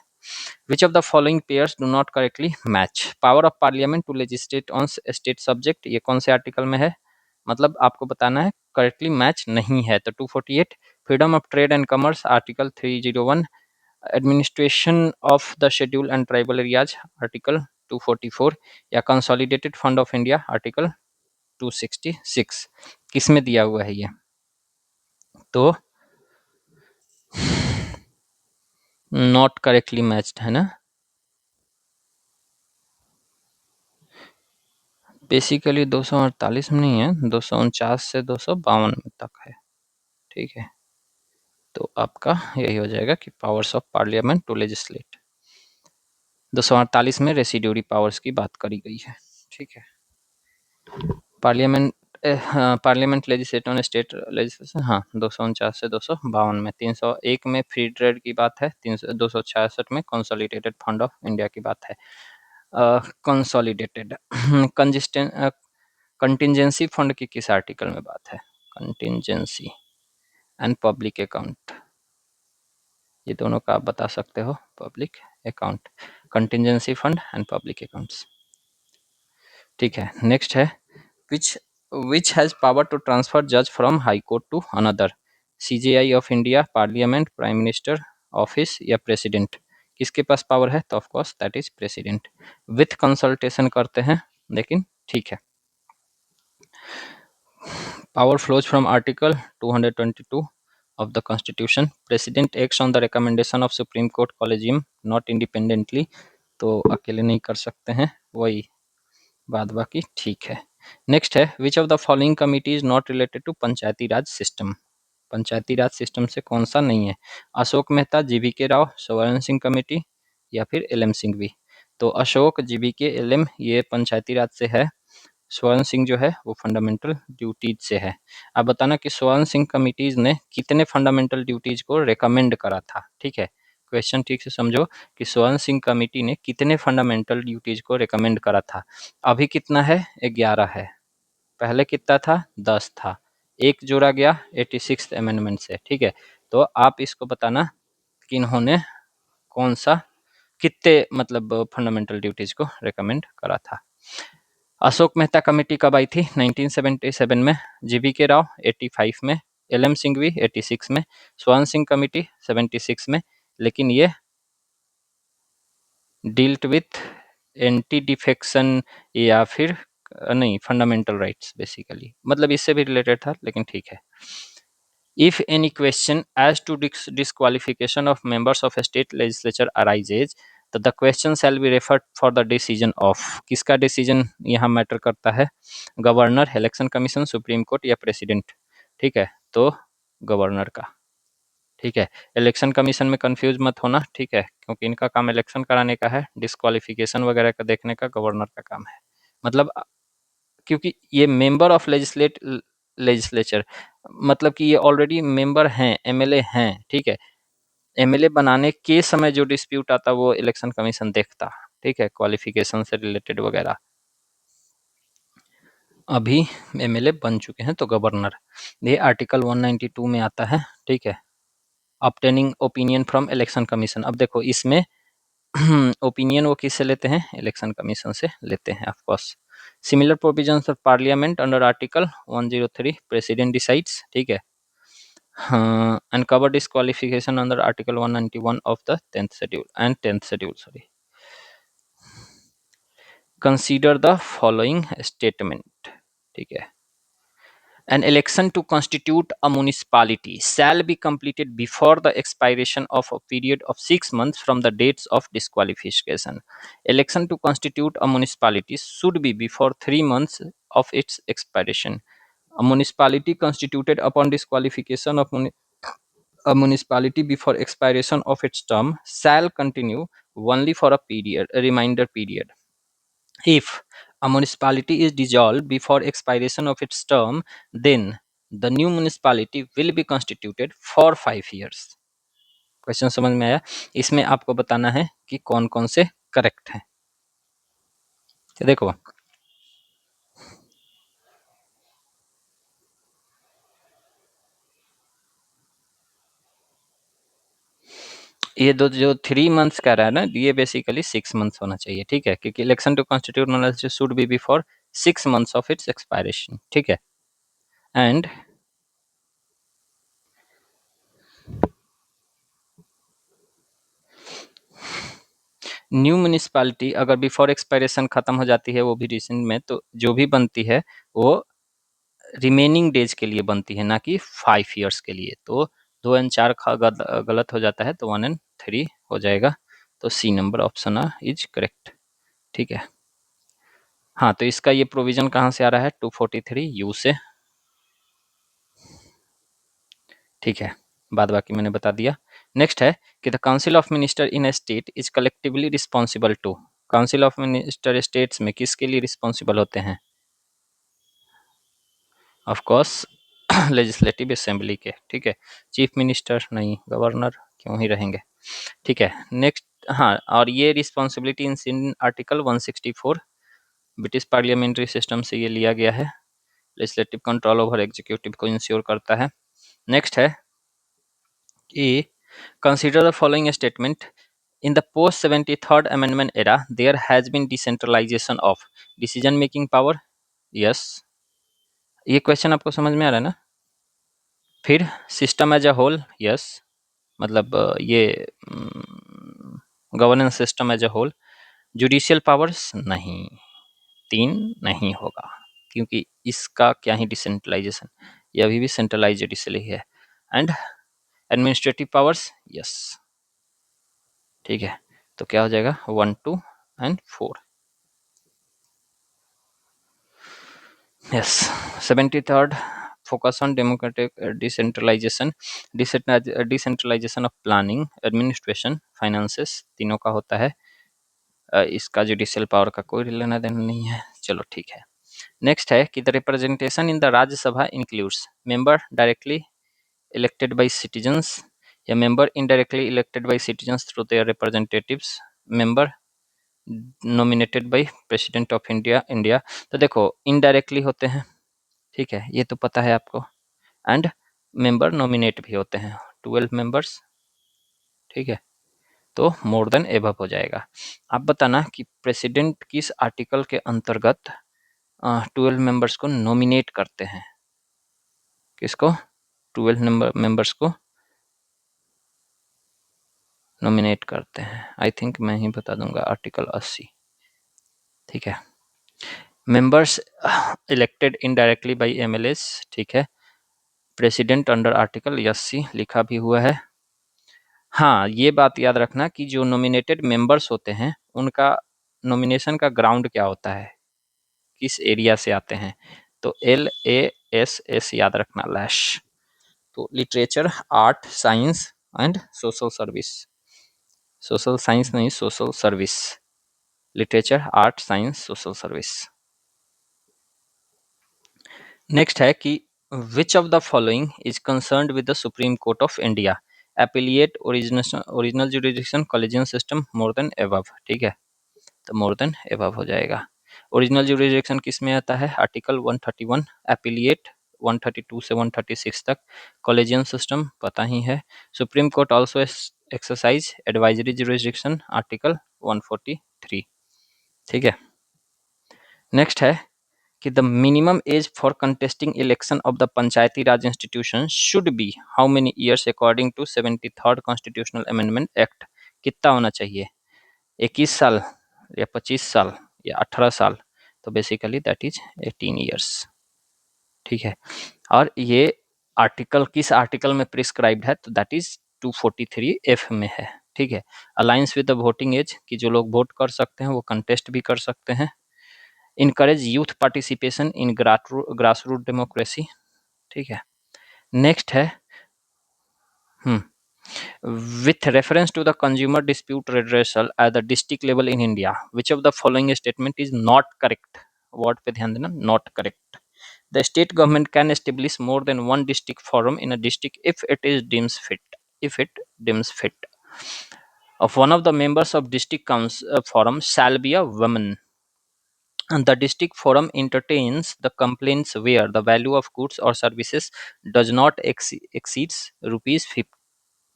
Speaker 1: Which of the following pairs do not correctly match? Power of parliament to legislate on state subject, ये कौन से आर्टिकल में है? मतलब आपको बताना है करेक्टली मैच नहीं है तो 248। Freedom of trade and commerce article 301। Administration of the schedule and tribal areas article 244, या consolidated fund of India article 266। किस में दिया हुआ है ये? तो नॉट करेक्टली मैच्ड है ना। बेसिकली 248 में नहीं है, 249 से 252 में तक है, ठीक है। तो आपका यही हो जाएगा कि powers of parliament to legislate. 248 में रेसिड्यूरी पावर्स की बात करी गई है, ठीक है। Parliament parliament legislate on state legislation, हाँ, 249 से 252 में। 301 में फ्री ट्रेड की बात है। 266 में कंसोलिडेटेड फंड ऑफ इंडिया की बात है। कंसोलिडेटेड कंटिजेंसी फंड की किस आर्टिकल में बात है? कंटिजेंसी एंड पब्लिक अकाउंट, ये दोनों का आप बता सकते हो। Public account, contingency fund and public accounts, ठीक है। नेक्स्ट है which which has power to transfer जज from high court to another? CJI of India, parliament, prime minister office, या प्रेसिडेंट? किसके पास पावर है? तो of course that is president. With consultation करते हैं, लेकिन ठीक है। Power flows from article 222 of the Constitution. President acts on the recommendation of Supreme Court Collegium, not independently. तो अकेले नहीं कर सकते हैं, वही बाद बाकी ठीक है। नेक्स्ट है, which of the following committee is not related to Panchayati Raj system. Panchayati Raj system से कौन सा नहीं है? अशोक मेहता, जीवी के राव, स्वर्ण सिंह कमेटी या फिर एलएम सिंघवी। तो अशोक, जीवी के, एलएम ये पंचायती राज से है। स्वर्ण सिंह जो है वो फंडामेंटल ड्यूटीज से है। अब बताना कि स्वर्ण सिंह कमिटीज ने कितने फंडामेंटल ड्यूटीज को रेकमेंड करा था। ठीक है, क्वेश्चन ठीक से समझो कि स्वर्ण सिंह कमेटी ने कितने फंडामेंटल ड्यूटीज को रेकमेंड करा था। अभी कितना है? 11 है। पहले कितना था? 10 था। एक जोड़ा गया 86th अमेंडमेंट से। ठीक है, तो आप इसको बताना कि इन्होंने कौन सा कितने मतलब फंडामेंटल ड्यूटीज को रेकमेंड करा था। अशोक मेहता कमेटी कब आई थी? 1977 में। जीवी के राव 85 में। एलएम सिंघवी 86 में। स्वर्ण सिंह कमेटी 76 में। लेकिन ये डील्ट विथ एंटी डिफेक्शन या फिर नहीं, फंडामेंटल राइट्स बेसिकली, मतलब इससे भी रिलेटेड था, लेकिन ठीक है। If any question as to disqualification of members of a state legislature arises, तो the question shall be referred for the decision of। किसका डिसीजन यहाँ मैटर करता है? Governor, election commission, supreme court या प्रेसिडेंट। ठीक है, तो गवर्नर का। ठीक है, इलेक्शन कमीशन में कंफ्यूज मत होना। ठीक है, क्योंकि इनका काम इलेक्शन कराने का है, डिस्क्वालिफिकेशन वगैरह का देखने का गवर्नर का काम है। मतलब क्योंकि ये मेंबर ऑफ लेजिस्लेचर, मतलब कि ये ऑलरेडी मेंबर हैं, एमएलए हैं। ठीक है, एमएलए बनाने के समय जो डिस्प्यूट आता वो इलेक्शन कमीशन देखता। ठीक है, क्वालिफिकेशन से रिलेटेड वगैरह। अभी एमएलए बन चुके हैं तो गवर्नर। ये आर्टिकल 192 में आता है। ठीक है, obtaining opinion from election commission. अब देखो इसमें ओपिनियन वो किससे लेते हैं? इलेक्शन कमीशन से लेते हैं of course. Similar provisions of parliament under article 103 president decides. ठीक है, हाँ, and cover disqualification under article 191 of the 10th schedule and 10th schedule, sorry. Consider the following statement. ठीक है, an election to constitute a municipality shall be completed before the expiration of a period of 6 months from the dates of disqualification. Election to constitute a municipality should be before 3 months of its expiration. A municipality constituted upon disqualification of a municipality before expiration of its term shall continue only for a reminder period. If a municipality is dissolved before expiration of its term, then the new municipality will be constituted for 5 years. Question समझ में आया? इसमें आपको बताना है कि कौन कौन से करेक्ट हैं। तो देखो, ये दो जो 3 मंथ्स कह रहा है ना, ये बेसिकली 6 मंथ्स होना चाहिए। ठीक है, क्योंकि election to constitute municipality should be before 6 months of its expiration. ठीक है, एंड न्यू म्यूनिसपैलिटी अगर बिफोर एक्सपायरेशन खत्म हो जाती है, वो भी रिसेंट में, तो जो भी बनती है वो रिमेनिंग डेज के लिए बनती है, ना कि 5 ईयर्स के लिए। तो 2 एंड 4 गलत हो जाता है, तो 1 एंड 3 हो जाएगा। तो C number option is correct. ठीक है, हाँ, तो इसका ये प्रोविजन कहाँ से आ रहा है? 243 यू से। ठीक है, बाद बाकी मैंने बता दिया। नेक्स्ट है कि the council of minister in a state is collectively responsible to. Council of minister states में किसके लिए रिस्पॉन्सिबल होते हैं? ऑफ कोर्स लेजिस्लेटिव असेंबली के। ठीक है, चीफ मिनिस्टर नहीं, गवर्नर क्यों ही रहेंगे। ठीक है, नेक्स्ट, हाँ, और ये responsibility in article 164 British parliamentary system से ये लिया गया है। लेजिस्लेटिव कंट्रोल ओवर एग्जीक्यूटिव को इंश्योर करता है। नेक्स्ट है कि consider the following statement. In the post 73rd amendment era, there has been decentralization of decision making power. Yes, ये क्वेश्चन आपको समझ में आ रहा है ना? फिर system as a whole, yes, मतलब ये governance system as a whole. Judicial powers नहीं, 3 नहीं होगा, क्योंकि इसका क्या ही डिसेंट्रलाइजेशन, ये अभी भी सेंट्रलाइज जुडिशली है। एंड एडमिनिस्ट्रेटिव पावर्स, यस, ठीक है। तो क्या हो जाएगा 1, 2 and 4, yes. 73rd, focus on democratic decentralization, decentralization of planning, administration, finances, तीनों का होता है। इसका जुडिशियल पावर का कोई लेना देना नहीं है, चलो ठीक है। नेक्स्ट है कि the representation in the Rajya Sabha includes member directly elected by citizens या member indirectly elected by citizens through their representatives, member nominated by president of India. तो देखो इनडायरेक्टली होते हैं, ठीक है, ये तो पता है आपको, एंड मेंबर नॉमिनेट भी होते हैं, 12 मेंबर्स, ठीक है। तो मोर देन एबव हो जाएगा। आप बताना कि प्रेसिडेंट किस आर्टिकल के अंतर्गत 12 मेंबर्स को नॉमिनेट करते हैं, किसको, 12 मेंबर्स को नॉमिनेट करते हैं। आई थिंक मैं ही बता दूंगा, आर्टिकल 80, ठीक है। Members elected indirectly by MLAs, ठीक है। प्रेसिडेंट अंडर आर्टिकल 80 लिखा भी हुआ है। हाँ, ये बात याद रखना कि जो नॉमिनेटेड मेंबर्स होते हैं उनका नॉमिनेशन का ग्राउंड क्या होता है, किस एरिया से आते हैं, तो LASS याद रखना, लैश। तो literature, art, science and social service, social science नहीं, social service, literature, art, science, social service. Next है कि which of the following is concerned with the supreme court of India, appellate, original jurisdiction, collegium system, more than above, ठीक है। तो मोर देन एबव हो जाएगा। ओरिजिनल जुरिडिक्शन किस में आता है, आर्टिकल 131, एपिलिएट 132 से 136 तक, कॉलेजियन सिस्टम पता ही है, supreme court also exercise advisory jurisdiction, article 143, ठीक है। नेक्स्ट है कि the minimum age for contesting election of the Panchayati Raj institution should be how many years according to 73rd constitutional amendment act, कितना होना चाहिए, 21 साल या 25 साल या 18 साल, तो बेसिकली दैट इज 18 ईयर्स, ठीक है। और ये आर्टिकल किस आर्टिकल में प्रिस्क्राइब्ड है, तो दैट इज 243F में है, ठीक है। Aligns with the voting age, कि जो लोग वोट कर सकते हैं वो कंटेस्ट भी कर सकते हैं। Encourage youth participation in grass root democracy, ठीक है। नेक्स्ट है with reference to the consumer dispute redressal at the district level in India, which of the following statement is not correct, word पे ध्यान देना, not correct. The state government can establish more than one district forum in a district if it is deems fit, if it deems fit. Of one of the members of district council forum shall be a woman. And the district forum entertains the complaints where the value of goods or services does not exceeds rupees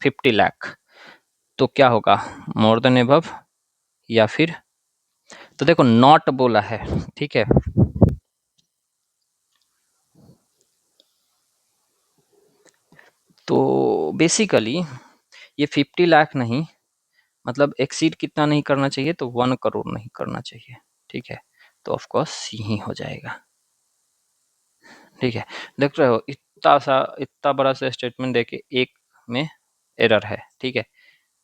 Speaker 1: 50 lakh. तो क्या होगा, मोर देन एबव या फिर, तो देखो नॉट बोला है, ठीक है। तो बेसिकली ये 50 लाख नहीं, मतलब एक्सीड कितना नहीं करना चाहिए, तो 1 करोड़ नहीं करना चाहिए, ठीक है। तो ऑफ कोर्स सी ही हो जाएगा, ठीक है। देख रहे हो इतना बड़ा सा स्टेटमेंट देके एक में एरर है, ठीक है।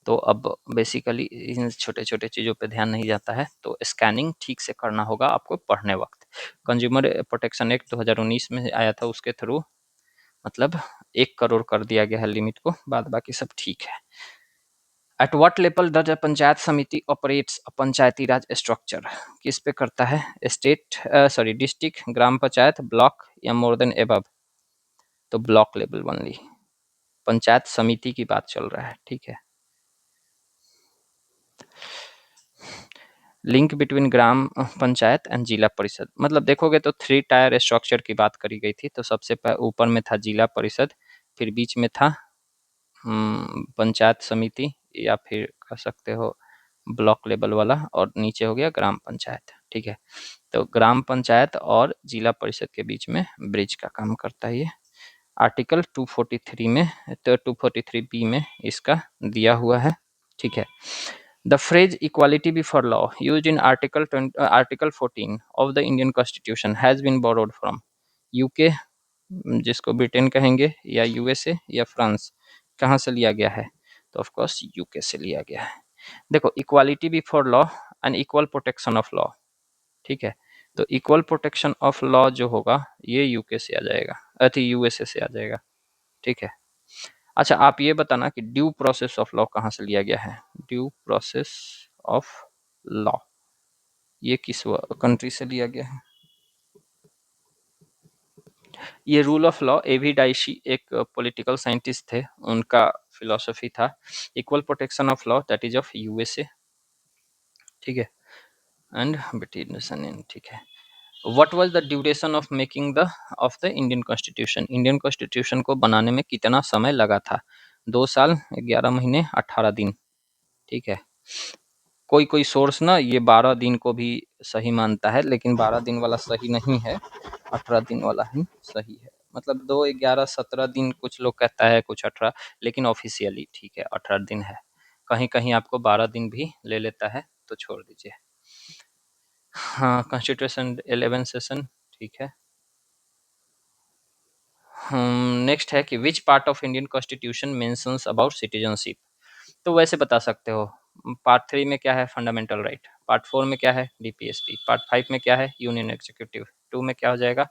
Speaker 1: तो अब बेसिकली इन छोटे छोटे चीज़ों पे ध्यान नहीं जाता है, तो स्कैनिंग ठीक से करना होगा आपको पढ़ने वक्त। कंज्यूमर प्रोटेक्शन एक्ट 2019 में आया था, उसके थ्रू मतलब 1 करोड़ कर दिया गया है लिमिट को, बाद बाकी सब ठीक है। At what level does a panchayat समिति ऑपरेट्स अ पंचायती राज स्ट्रक्चर, किस पे करता है, स्टेट सॉरी डिस्ट्रिक्ट, ग्राम पंचायत, ब्लॉक या मोर देन एबव, तो ब्लॉक लेवल ओनली, पंचायत समिति की बात चल रहा है, ठीक है। Link between gram panchayat and जिला परिषद, मतलब देखोगे तो 3 टायर स्ट्रक्चर की बात करी गई थी। तो सबसे ऊपर में था जिला परिषद, फिर बीच में था पंचायत समिति या फिर कह सकते हो ब्लॉक लेवल वाला, और नीचे हो गया ग्राम पंचायत, ठीक है। तो ग्राम पंचायत और जिला परिषद के बीच में ब्रिज का काम करता है ये। आर्टिकल 243 में, तो 243B में इसका दिया हुआ है, ठीक है। The phrase equality before law used in Article 14 of the Indian Constitution has been borrowed from UK, जिसको ब्रिटेन कहेंगे, या USA या फ्रांस, कहाँ से लिया गया है? तो ऑफ कोर्स यूके से लिया गया है। देखो, equality before law and equal protection of law, ठीक है। तो इक्वल प्रोटेक्शन ऑफ लॉ जो होगा ये यूके से आ जाएगा, अति यूएसए से आ जाएगा, ठीक है। अच्छा, आप ये बताना कि ड्यू प्रोसेस ऑफ लॉ कहाँ से लिया गया है? ड्यू प्रोसेस ऑफ लॉ ये किस कंट्री से लिया गया है? ये रूल ऑफ लॉ, एवी डाइशी एक पॉलिटिकल साइंटिस्ट थे, उनका फिलोसफी था। Equal protection of law that is of USA, ठीक है, एंड ब्रिटिश, ठीक है। What was the duration of making the of the Indian constitution? Indian constitution को बनाने में कितना समय लगा था? 2 साल 11 महीने 18 दिन, ठीक है। कोई कोई सोर्स ना ये 12 दिन को भी सही मानता है, लेकिन 12 दिन वाला सही नहीं है, 18 दिन वाला ही सही है। मतलब 2, 11, 17 दिन कुछ लोग कहता है, कुछ 18, लेकिन ऑफिशियली ठीक है 18 दिन है। कहीं कहीं आपको 12 दिन भी ले लेता है, तो छोड़ दीजिए। हाँ, कॉन्स्टिट्यूशन 11 सेशन, ठीक है। नेक्स्ट है कि which part of Indian constitution mentions about citizenship? तो वैसे बता सकते हो, पार्ट 3 में क्या है? Fundamental right. पार्ट 4 में क्या है? डीपीएसपी। पार्ट 5 में क्या है? Union executive. 2 में क्या हो जाएगा?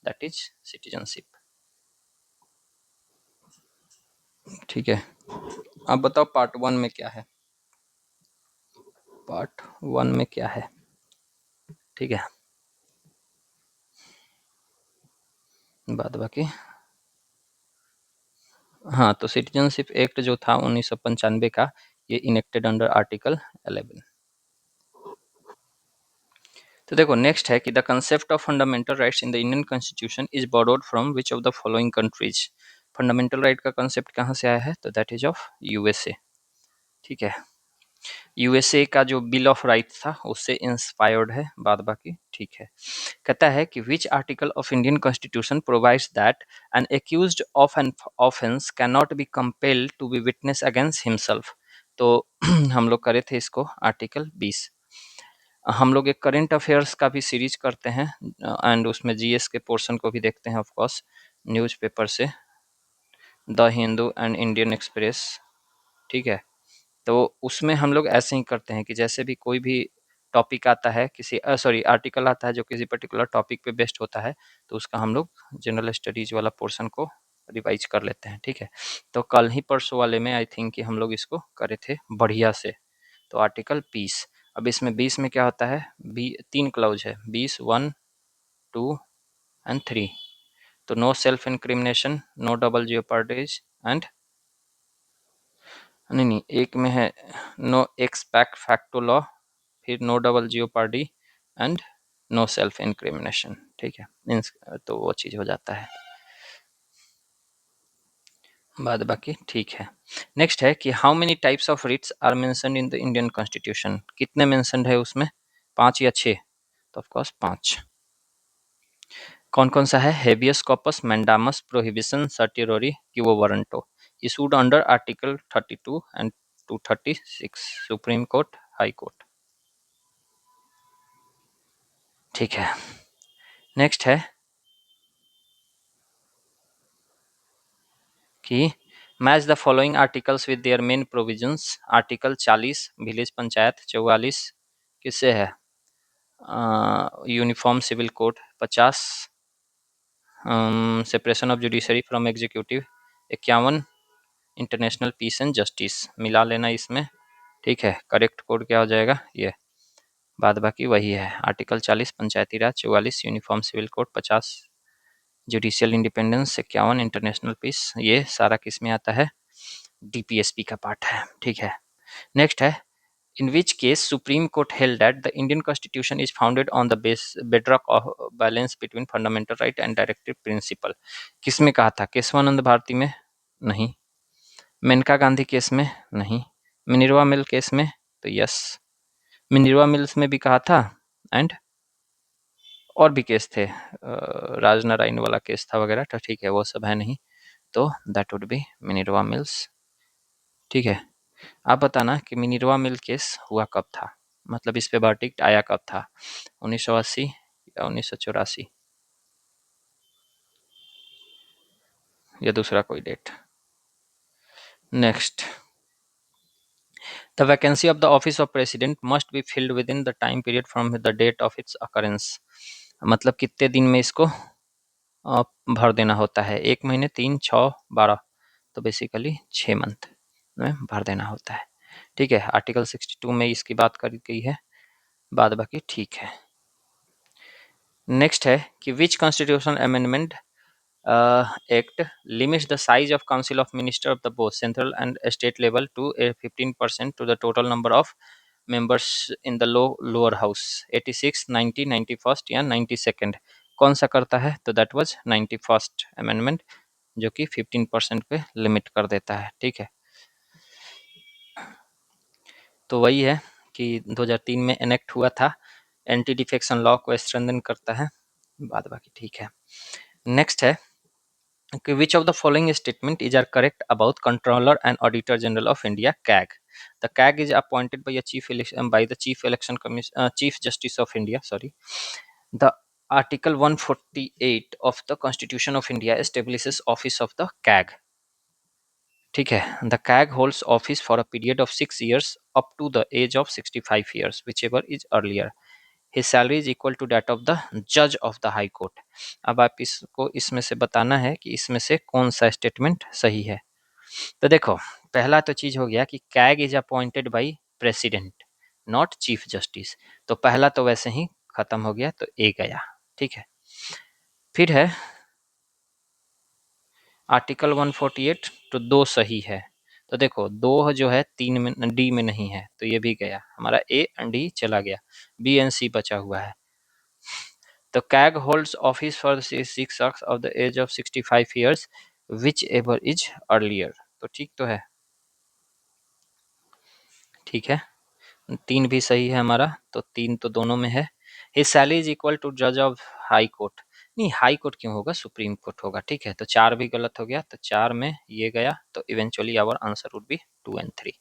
Speaker 1: दैट इज सिटीजनशिप, ठीक है। अब बताओ पार्ट 1 में क्या है? पार्ट 1 में क्या है, ठीक है। बाद बाकी, हाँ, तो सिटीजनशिप एक्ट जो था 1995 का, ये इनेक्टेड अंडर आर्टिकल 11। तो देखो, नेक्स्ट है कि the concept of fundamental rights in the Indian constitution is borrowed from which of the following countries? Fundamental right का कंसेप्ट कहाँ से आया है? तो दैट इज ऑफ यूएसए, ठीक है। यूएसए का जो बिल ऑफ राइट्स था उससे इंस्पायर्ड है, बाद बाकी ठीक है। कहता है कि which article of Indian constitution provides that an accused of an offence can not be compelled to be witness against himself? तो हम लोग करे थे इसको आर्टिकल 20। हम लोग एक करेंट अफेयर्स का भी सीरीज करते हैं, एंड उसमें जीएस के पोर्शन को भी देखते हैं ऑफ कोर्स, न्यूज़पेपर से, the Hindu and Indian express, ठीक है। तो उसमें हम लोग ऐसे ही करते हैं कि जैसे भी कोई भी टॉपिक आता है, किसी सॉरी आर्टिकल आता है जो किसी पर्टिकुलर टॉपिक पे बेस्ड होता है, तो उसका हम लोग जनरल स्टडीज वाला पोर्शन को रिवाइज कर लेते हैं, ठीक है। तो कल ही परसों वाले में आई थिंक कि हम लोग इसको करे थे बढ़िया से। तो आर्टिकल 20, अब इसमें 20 में क्या होता है? 3 क्लाउज है, 20, 1, 2 एंड 3। तो no self incrimination, no double jeopardies and, नहीं नहीं, एक में है नो एक्सपेक्ट फैक्टो लॉ, फिर no double jeopardy and no self incrimination, ठीक है। तो वो चीज़ हो जाता है, बाद बाकी ठीक है। नेक्स्ट है कि how many types of writs are mentioned in the Indian constitution? कितने मेंशनड है उसमें? 5 या 6? तो ऑफ कोर्स 5। कौन कौन सा है? Habeas corpus, mandamus, prohibition, certiorari, quo warranto. Issued under article 32 and 236, supreme court, high court, ठीक है। नेक्स्ट है कि match the following articles with their main provisions. Article 40 village panchayat, 44 किससे है? Uniform civil code, 50 separation of judiciary from executive, 51 international peace and justice, मिला लेना इसमें, ठीक है। करेक्ट कोड क्या हो जाएगा? ये बाद बाकी वही है, article 40 Panchayati Raj, 44 uniform civil code, 50 judicial independence, 51 international peace. ये सारा किस में आता है? डीपीएसपी का पार्ट है, ठीक है। नेक्स्ट है, in which case Supreme Court held that the Indian Constitution is founded on the bedrock of balance between fundamental right and directive principle? किसमें कहा था? केशवानंद भारती में? नहीं। मेनका गांधी केस में? नहीं। मिनर्वा मिल केस में? तो यस, मिनर्वा मिल्स में भी कहा था, एंड और भी केस थे, राजनारायण वाला केस था वगैरह, तो ठीक है वो सब है नहीं, तो that would be Minerva mills, ठीक है। आप बताना कि मिनर्वा मिल केस हुआ कब था, मतलब इस पे वर्डिक्ट आया कब था? 1980 या 1984 या दूसरा कोई date? Next, the vacancy of the office of president must be filled within the time period from the date of its occurrence. मतलब कितने दिन में इसको भर देना होता है? 1 महीने, 3, 6, 12, तो बेसिकली 6 मंथ में भर देना होता है। ठीक है, आर्टिकल 62 में इसकी बात करी गई है, बाद बाकी ठीक है। नेक्स्ट है कि which constitutional amendment act limits the size of council of minister of the both central and state level to a 15% to the total number of members in the lower house। 86, 90, 91 या 92nd कौन सा करता है? तो दैट वाज 91st अमेंडमेंट, जो कि 15% पे लिमिट कर देता है। ठीक है, तो वही है कि 2003 में एनेक्ट हुआ था, एंटी डिफेक्शन लॉ को स्ट्रेंथन करता है, बाद बाकी ठीक है। नेक्स्ट है, okay, which of the following statement is are correct about Controller and Auditor General of India (CAG)? The CAG is appointed by a Chief Justice of India. Sorry, the Article 148 of the Constitution of India establishes office of the CAG. ठीक है, the CAG holds office for a period of 6 years up to the age of 65 years, whichever is earlier. His salary is equal to that of the judge of the high court। अब आप इसको इसमें से बताना है कि इसमें से कौन सा स्टेटमेंट सही है। तो देखो, पहला तो चीज हो गया कि CAG is appointed by president, not chief justice, तो पहला तो वैसे ही खत्म हो गया, तो ए गया। ठीक है, फिर है आर्टिकल 148, तो दो सही है। तो देखो, दो जो है 3 में, डी में नहीं है, तो ये भी गया हमारा, ए एंड डी चला गया, बी एंड सी बचा हुआ है। The CAG holds office for the six years of the age of 65 years, whichever is earlier। तो ठीक तो है, ठीक है, 3 भी सही है हमारा, तो 3 तो दोनों में है। His salary is equal to जज ऑफ हाई कोर्ट, नहीं हाई कोर्ट क्यों होगा, सुप्रीम कोर्ट होगा। ठीक है, तो 4 भी गलत हो गया, तो 4 में ये गया, तो eventually our answer would be 2 and 3।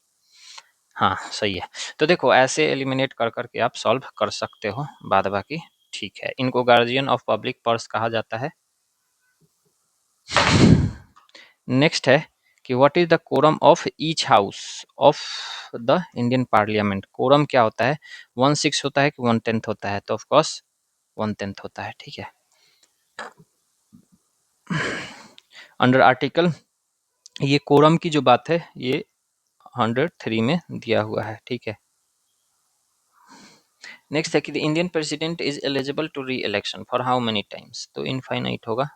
Speaker 1: हाँ सही है। तो देखो, ऐसे एलिमिनेट कर करके आप सॉल्व कर सकते हो, बाद बाकी ठीक है। इनको गार्जियन ऑफ पब्लिक पर्स कहा जाता है। नेक्स्ट है कि what is the quorum of each house of the Indian parliament. Quorum क्या होता है? 1/6 होता है कि 1/10 होता है? तो ऑफ कोर्स 1/10 होता है। ठीक है, अंडर आर्टिकल, ये कोरम की जो बात है ये 103 में दिया हुआ है। ठीक है, नेक्स्ट है कि the Indian president is eligible to re election for how many times. तो इनफाइनाइट होगा,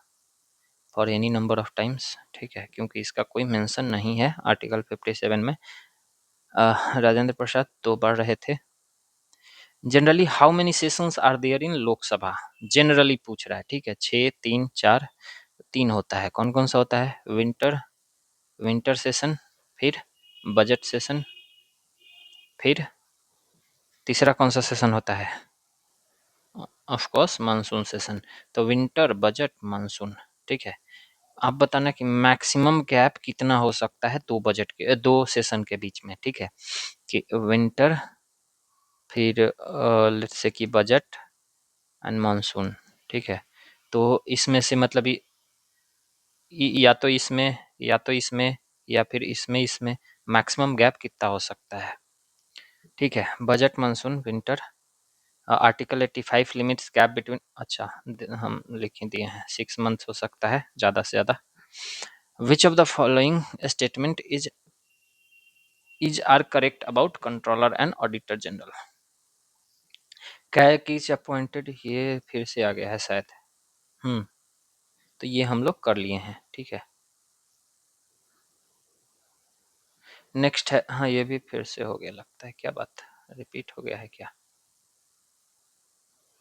Speaker 1: for any number of times. ठीक है, क्योंकि इसका कोई मेंशन नहीं है आर्टिकल 57 में। राजेंद्र प्रसाद 2 बार रहे थे। Generally how many sessions are there in Lok Sabha, generally पूछ रहा है। ठीक है, 6, 3, 4, 3 होता है। कौन कौन सा होता है? विंटर, विंटर सेशन, फिर बजट सेशन, फिर तीसरा कौन सा सेशन होता है? Of course monsoon session. तो विंटर, बजट, मानसून। ठीक है, आप बताना कि मैक्सिमम गैप कितना हो सकता है दो बजट के, दो सेशन के बीच में। ठीक है, कि विंटर, फिर लेट्स से कि बजट एंड मानसून। ठीक है, तो इसमें से मतलब या तो इसमें, या तो इसमें, या फिर इसमें, इसमें मैक्सिमम गैप कितना हो सकता है? ठीक है, budget, monsoon, winter. Article 85 limits gap between, अच्छा हम लिख दिए हैं 6 मंथ हो सकता है ज़्यादा से ज़्यादा। Which of the following statement is are correct about controller and auditor general. क्या इज अपॉइंटेड, ये फिर से आ गया है शायद। तो ये हम लोग कर लिए हैं। ठीक है, नेक्स्ट है, हाँ ये भी फिर से हो गया लगता है, क्या बात, रिपीट हो गया है क्या?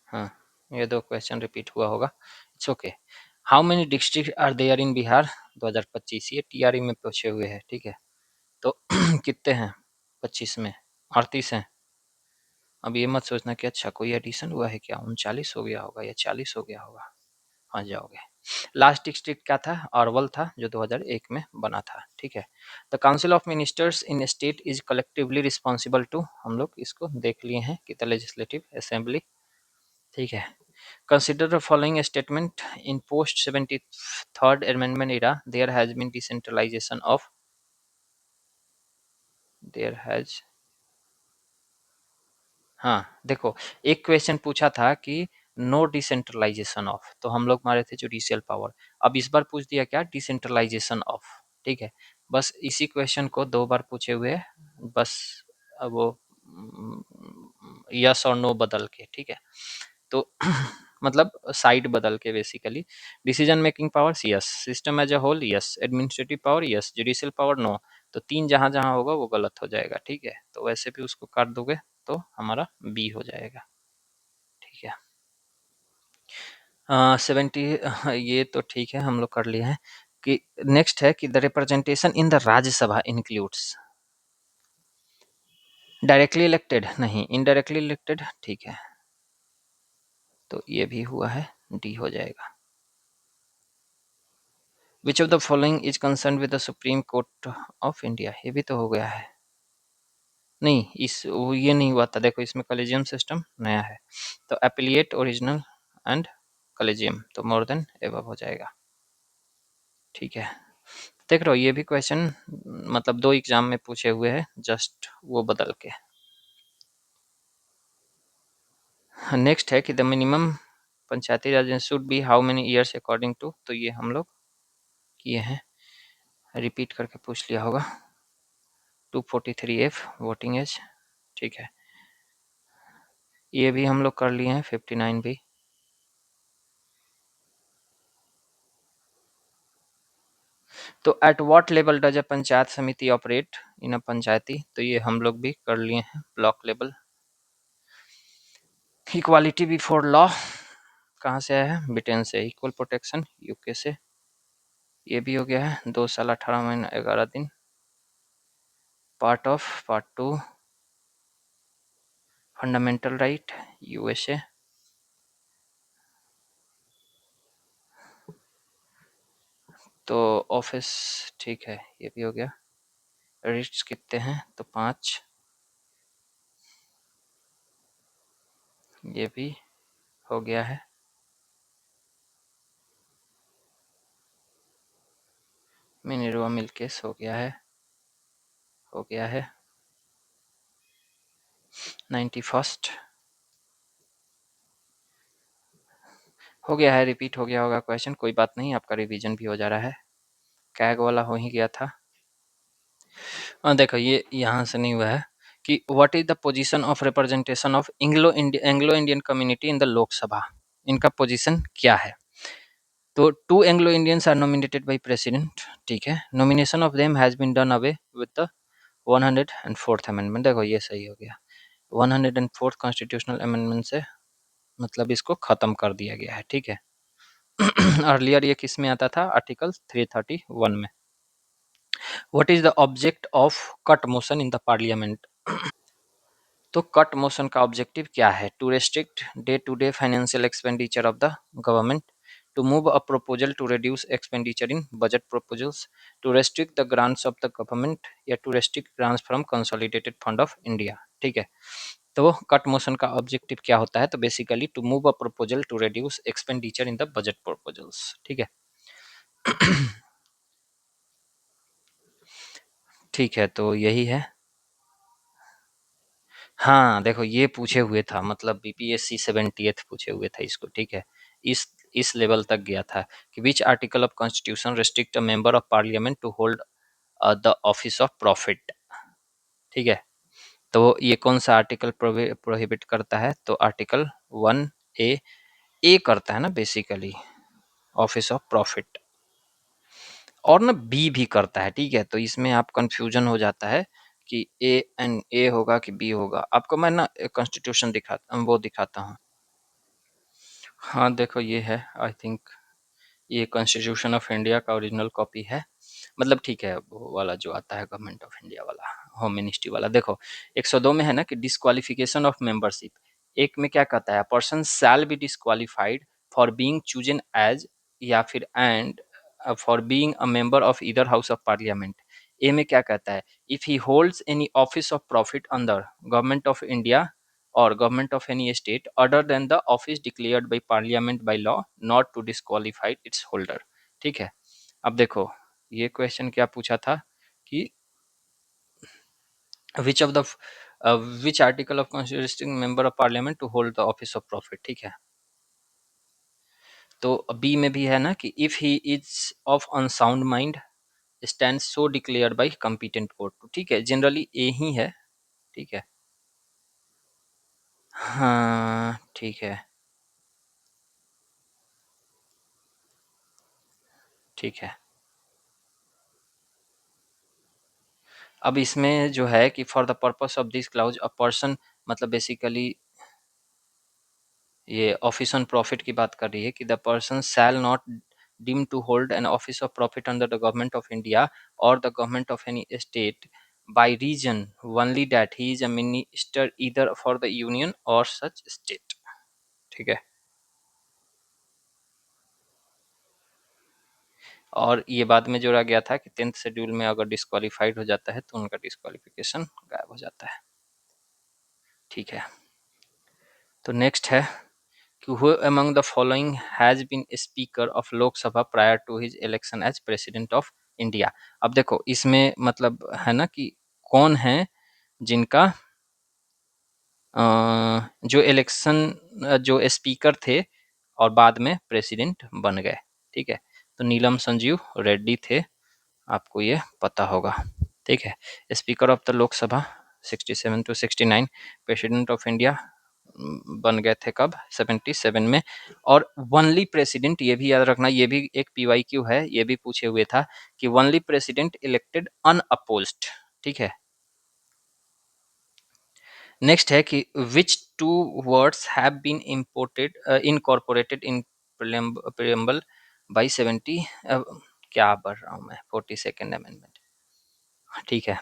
Speaker 1: हाँ, ये 2 क्वेश्चन रिपीट हुआ होगा, it's okay. How many district are there in Bihar 2025, ये टीआरई में पूछे हुए हैं। ठीक है, तो कितने हैं 25 में? 38 हैं। अब ये मत सोचना कि अच्छा कोई एडिशन हुआ है क्या, 39 हो गया होगा या 40 हो गया होगा। हाँ जाओगे। लास्ट डिस्ट्रिक्ट क्या था? अरवल था, जो 2001 में बना था। ठीक है, the council of ministers in state is collectively responsible to, हम लोग इसको देख लिए हैं कि द लेजिस्लेटिव असेंबली। ठीक है, consider the following statement, in post 73rd amendment era there has been decentralization of, there has, हाँ, देखो एक क्वेश्चन पूछा था कि नो डिसेंट्रलाइजेशन ऑफ, तो हम लोग मारे थे जुडिशियल पावर। अब इस बार पूछ दिया क्या, डिसेंट्रलाइजेशन ऑफ। ठीक है, बस इसी क्वेश्चन को दो बार पूछे हुए हैं, बस अब वो यस और नो बदल के, ठीक है। तो मतलब साइड बदल के basically, decision making powers yes, system as a whole yes, administrative power yes, judicial power no. तो तीन जहां जहां होगा वो गलत हो जाएगा, ठीक है। तो वैसे भी उसको काट दोगे तो हमारा बी हो जाएगा, ठीक है। 70 ये तो ठीक है, हम लोग कर लिए हैं। कि नेक्स्ट है कि the representation in the Rajya Sabha includes, directly elected नहीं, इनडायरेक्टली इलेक्टेड, ठीक है। तो ये भी हुआ है, डी हो जाएगा। विच of the following is concern with the supreme court of India, ये भी तो हो गया है। नहीं, ये नहीं हुआ था, देखो इसमें कॉलेजियम सिस्टम नया है। तो एपिलिएट, ओरिजिनल एंड कॉलेजियम, तो मोर देन एबव हो जाएगा, ठीक है। देख रहे हो ये भी क्वेश्चन मतलब दो एग्जाम में पूछे हुए हैं, जस्ट वो बदल के। नेक्स्ट है कि the minimum Panchayati Raj should be how many years according to, तो ये हम लोग किए हैं, रिपीट करके पूछ लिया होगा। 243F वोटिंग एज, ठीक है। ये भी हम लोग कर लिए हैं, 59 भी। तो at what level does a panchayat समिति ऑपरेट इन अ पंचायती, तो ये हम लोग भी कर लिए हैं, block level. Equality before law कहाँ से आया है, ब्रिटेन से। इक्वल प्रोटेक्शन यूके से, ये भी हो गया है। 2 साल 18 महीना 11 दिन, पार्ट 2 फंडामेंटल राइट यूएसए। तो ऑफिस, ठीक है, ये भी हो गया। रिट्स कितने हैं, तो 5, ये भी हो गया है। मिनरवा मिल्केस हो गया है, हो गया है। 91st हो गया है, रिपीट हो गया होगा क्वेश्चन, कोई बात नहीं, आपका रिवीजन भी हो जा रहा है। कैग वाला हो ही गया था। देखो ये यहाँ से नहीं हुआ है कि what is the position of representation of Anglo Indian community in the Lok Sabha, इनका पोजीशन क्या है। तो 2 Anglo Indians are nominated by president, ठीक है। Nomination of them has been done away with the 104th amendment, देखो ये सही हो गया। 104th कॉन्स्टिट्यूशनल अमेंडमेंट से मतलब इसको खत्म कर दिया गया है, ठीक है। अर्लियर ये किस में आता था, आर्टिकल 331 में। What is the object of cut motion in the parliament, तो कट मोशन का ऑब्जेक्टिव क्या है, to restrict day to day financial expenditure of the government, to move a proposal to reduce expenditure in budget proposals, to restrict the grants of the government, या to restrict grants from consolidated fund of India, ठीक है। तो कट मोशन का ऑब्जेक्टिव क्या होता है, तो basically to move a proposal to reduce expenditure in the budget proposals, ठीक है। ठीक है, तो यही है। हाँ, देखो ये पूछे हुए था, मतलब बीपीएससी 70th पूछे हुए था इसको, ठीक है। इस इस लेवल तक गया था कि which article of constitution restrict a member of parliament to hold the office of profit, ठीक है। तो ये कौन सा आर्टिकल प्रोहिबिट करता है, तो आर्टिकल 1 ए करता है ना बेसिकली, ऑफिस ऑफ प्रॉफिट। और ना बी भी करता है, ठीक है। तो इसमें आप कंफ्यूजन हो जाता है कि ए होगा कि बी होगा। आपको मैं ना कॉन्स्टिट्यूशन वो दिखाता हूँ। हाँ, देखो ये है, आई थिंक ये कॉन्स्टिट्यूशन ऑफ इंडिया का ओरिजिनल कॉपी है। मतलब ठीक है, वो वाला जो आता है गवर्नमेंट ऑफ इंडिया वाला, होम मिनिस्ट्री वाला। देखो 102 में है ना कि डिस्क्वालिफिकेशन ऑफ मेंबरशिप। एक में क्या कहता है, person shall be disqualified for being chosen as, या फिर and for being a member of either house of parliament. A में क्या कहता है, if he holds any office of profit under government of India or government of any state other than the office declared by parliament by law not to disqualify its holder, ठीक है। अब देखो ये क्वेश्चन क्या पूछा था कि which of the which article of constituting member of parliament to hold the office of profit, ठीक है। तो बी में भी है ना कि if he is of unsound mind stand so declare by competent court, ठीक है, जनरली ए ही है, ठीक है। हाँ ठीक है, ठीक है। अब इसमें जो है कि for the purpose of this clause a person, मतलब बेसिकली ये ऑफिस ऑन प्रॉफिट की बात कर रही है कि the person shall not deem to hold an office of profit under the government of India और the government of any state by reason only that he is a minister either for the union or such state, ठीक है। और ये बाद में जोड़ा गया था कि 10th शेड्यूल में अगर डिस्क्वालीफाइड हो जाता है तो उनका डिस्क्वालिफिकेशन गायब हो जाता है, ठीक है। तो नेक्स्ट है कि who among the following has been speaker of लोक सभा prior to his election as president of India। अब देखो इसमें मतलब है ना कि कौन है जिनका जो इलेक्शन जो स्पीकर थे और बाद में प्रेसिडेंट बन गए, ठीक है। तो नीलम संजीव रेड्डी थे, आपको ये पता होगा, ठीक है। Speaker of the Lok Sabha 67 to 69, president of India बन गए थे कब 77 में। और वनली प्रेसिडेंट, ये भी याद रखना, ये भी एक पीवाईक्यू है, ये भी पूछे हुए था कि वनली प्रेसिडेंट इलेक्टेड अनअपोज्ड, ठीक है। नेक्स्ट है कि which two words have been imported incorporated in preamble by 70, क्या पढ़ रहा हूँ मैं, 42nd अमेंडमेंट, ठीक है।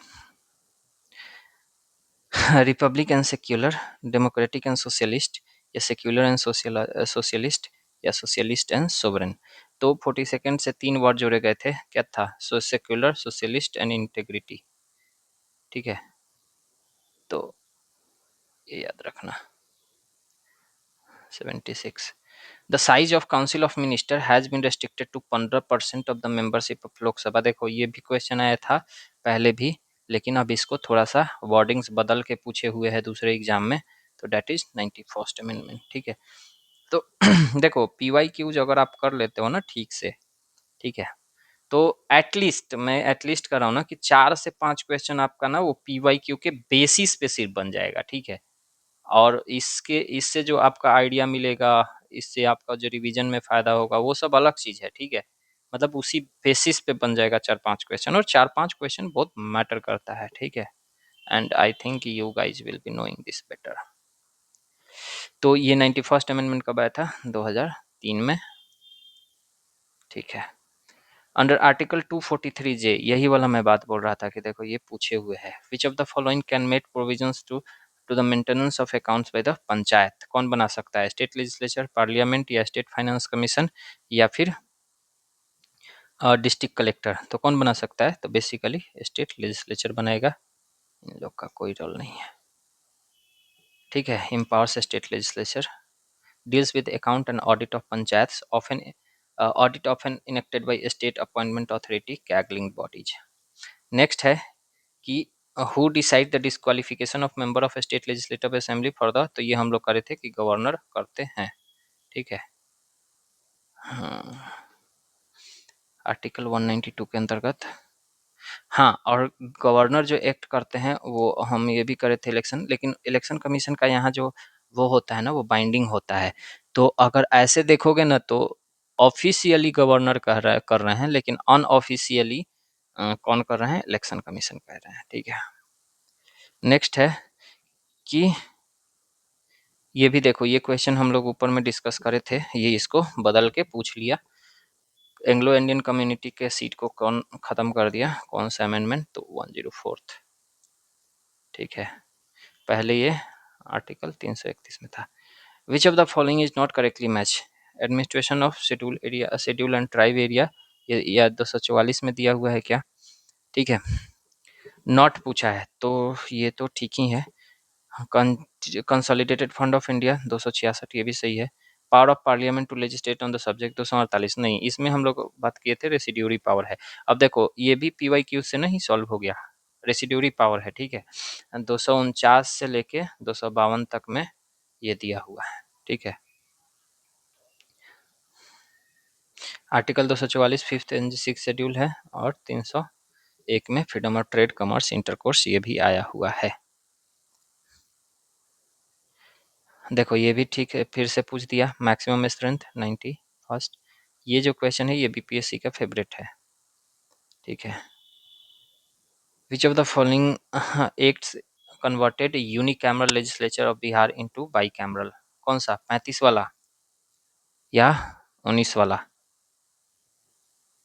Speaker 1: Republic and secular, democratic and socialist, या सेक्युलर एंड सोशलिस्ट, या सोशलिस्ट एंड सोवरेन। तो 42nd से 3 वर्ड जोड़े गए थे, क्या था, so secular, socialist and integrity, ठीक है। तो ये याद रखना। 76, the size of council of minister has been restricted to 15% of the membership of Lok Sabha. देखो ये भी क्वेश्चन आया था पहले भी, लेकिन अब इसको थोड़ा सा वर्डिंग्स बदल के पूछे हुए हैं दूसरे एग्जाम में, तो डेट इज 91st अमेंडमेंट, ठीक है। तो देखो पीवाई क्यूज अगर आप कर लेते हो ना ठीक से, ठीक है, तो एटलीस्ट मैं एटलीस्ट कर रहा हूँ ना कि 4 से 5 क्वेश्चन आपका ना वो पीवाई क्यू के बेसिस पे सिर्फ बन जाएगा, ठीक है। और इसके इससे जो आपका आइडिया मिलेगा, इससे आपका जो रिवीजन में फ़ायदा होगा वो सब अलग चीज़ है, ठीक है। मतलब उसी बेसिस पे बन जाएगा 4-5 क्वेश्चन, और 4-5 क्वेश्चन बहुत मैटर करता है, ठीक है। And I think you guys will be knowing this better. तो ये 91st अमेंडमेंट कब आया था, 2003 में, ठीक है। अंडर आर्टिकल 243J, यही वाला मैं बात बोल रहा था कि देखो ये पूछे हुए है, which of the following can make provisions to the maintenance of accounts by the panchayat. कौन बना सकता है, स्टेट लेजिस्लेचर, पार्लियामेंट, या स्टेट फाइनेंस कमीशन, या फिर डिस्ट्रिक्ट कलेक्टर। तो कौन बना सकता है, तो बेसिकली स्टेट लेजिस्लेचर बनाएगा, इन लोग का कोई रोल नहीं है, ठीक है। Empowers state legislature, deals with account and audit of panchayats, often audit often enacted by state appointment authority caggling bodies। Next है कि who decide the disqualification of member of state legislative assembly for the, तो ये हम लोग करे थे कि गवर्नर करते हैं, ठीक है। आर्टिकल 192 के अंतर्गत, हाँ, और गवर्नर जो एक्ट करते हैं वो हम ये भी करे थे इलेक्शन, लेकिन इलेक्शन कमीशन का यहाँ जो वो होता है ना वो बाइंडिंग होता है। तो अगर ऐसे देखोगे ना तो ऑफिशियली गवर्नर कर रहे हैं, लेकिन अनऑफिशियली कौन कर रहे हैं, इलेक्शन कमीशन कर रहे हैं, ठीक है। नेक्स्ट है कि ये भी देखो, ये क्वेश्चन हम लोग ऊपर में डिस्कस करे थे, ये इसको बदल के पूछ लिया। एंग्लो इंडियन कम्युनिटी के सीट को कौन खत्म कर दिया, कौन सा अमेंडमेंट, तो 104th, ठीक है। पहले ये आर्टिकल 331 में था। विच of the following is not correctly match, administration of schedule area, schedule and tribe area, ये या 244 में दिया हुआ है क्या, ठीक है। नॉट पूछा है तो ये तो ठीक ही है। कंसोलिडेटेड फंड ऑफ इंडिया 266, ये भी सही है। Power of parliament to legislate on the subject 248, नहीं, इसमें हम लोग बात किए थे रेसिड्यूरी पावर है। अब देखो ये भी पीवाई क्यू से नहीं सॉल्व हो गया, रेसिड्यूरी पावर है, ठीक है। 249 से लेके 252 तक में ये दिया हुआ है, ठीक है। Article 244 fifth and six schedule है, और 301 में freedom of trade, commerce, intercourse ये भी आया हुआ है। देखो ये भी ठीक है, फिर से पूछ दिया। मैक्सिमम स्ट्रेंथ 90 फर्स्ट, ये जो क्वेश्चन है ये बीपीएससी का फेवरेट है, ठीक है। Which of the following acts converted unicameral legislature of Bihar into bicameral? कौन सा, 35 वाला या 19 वाला?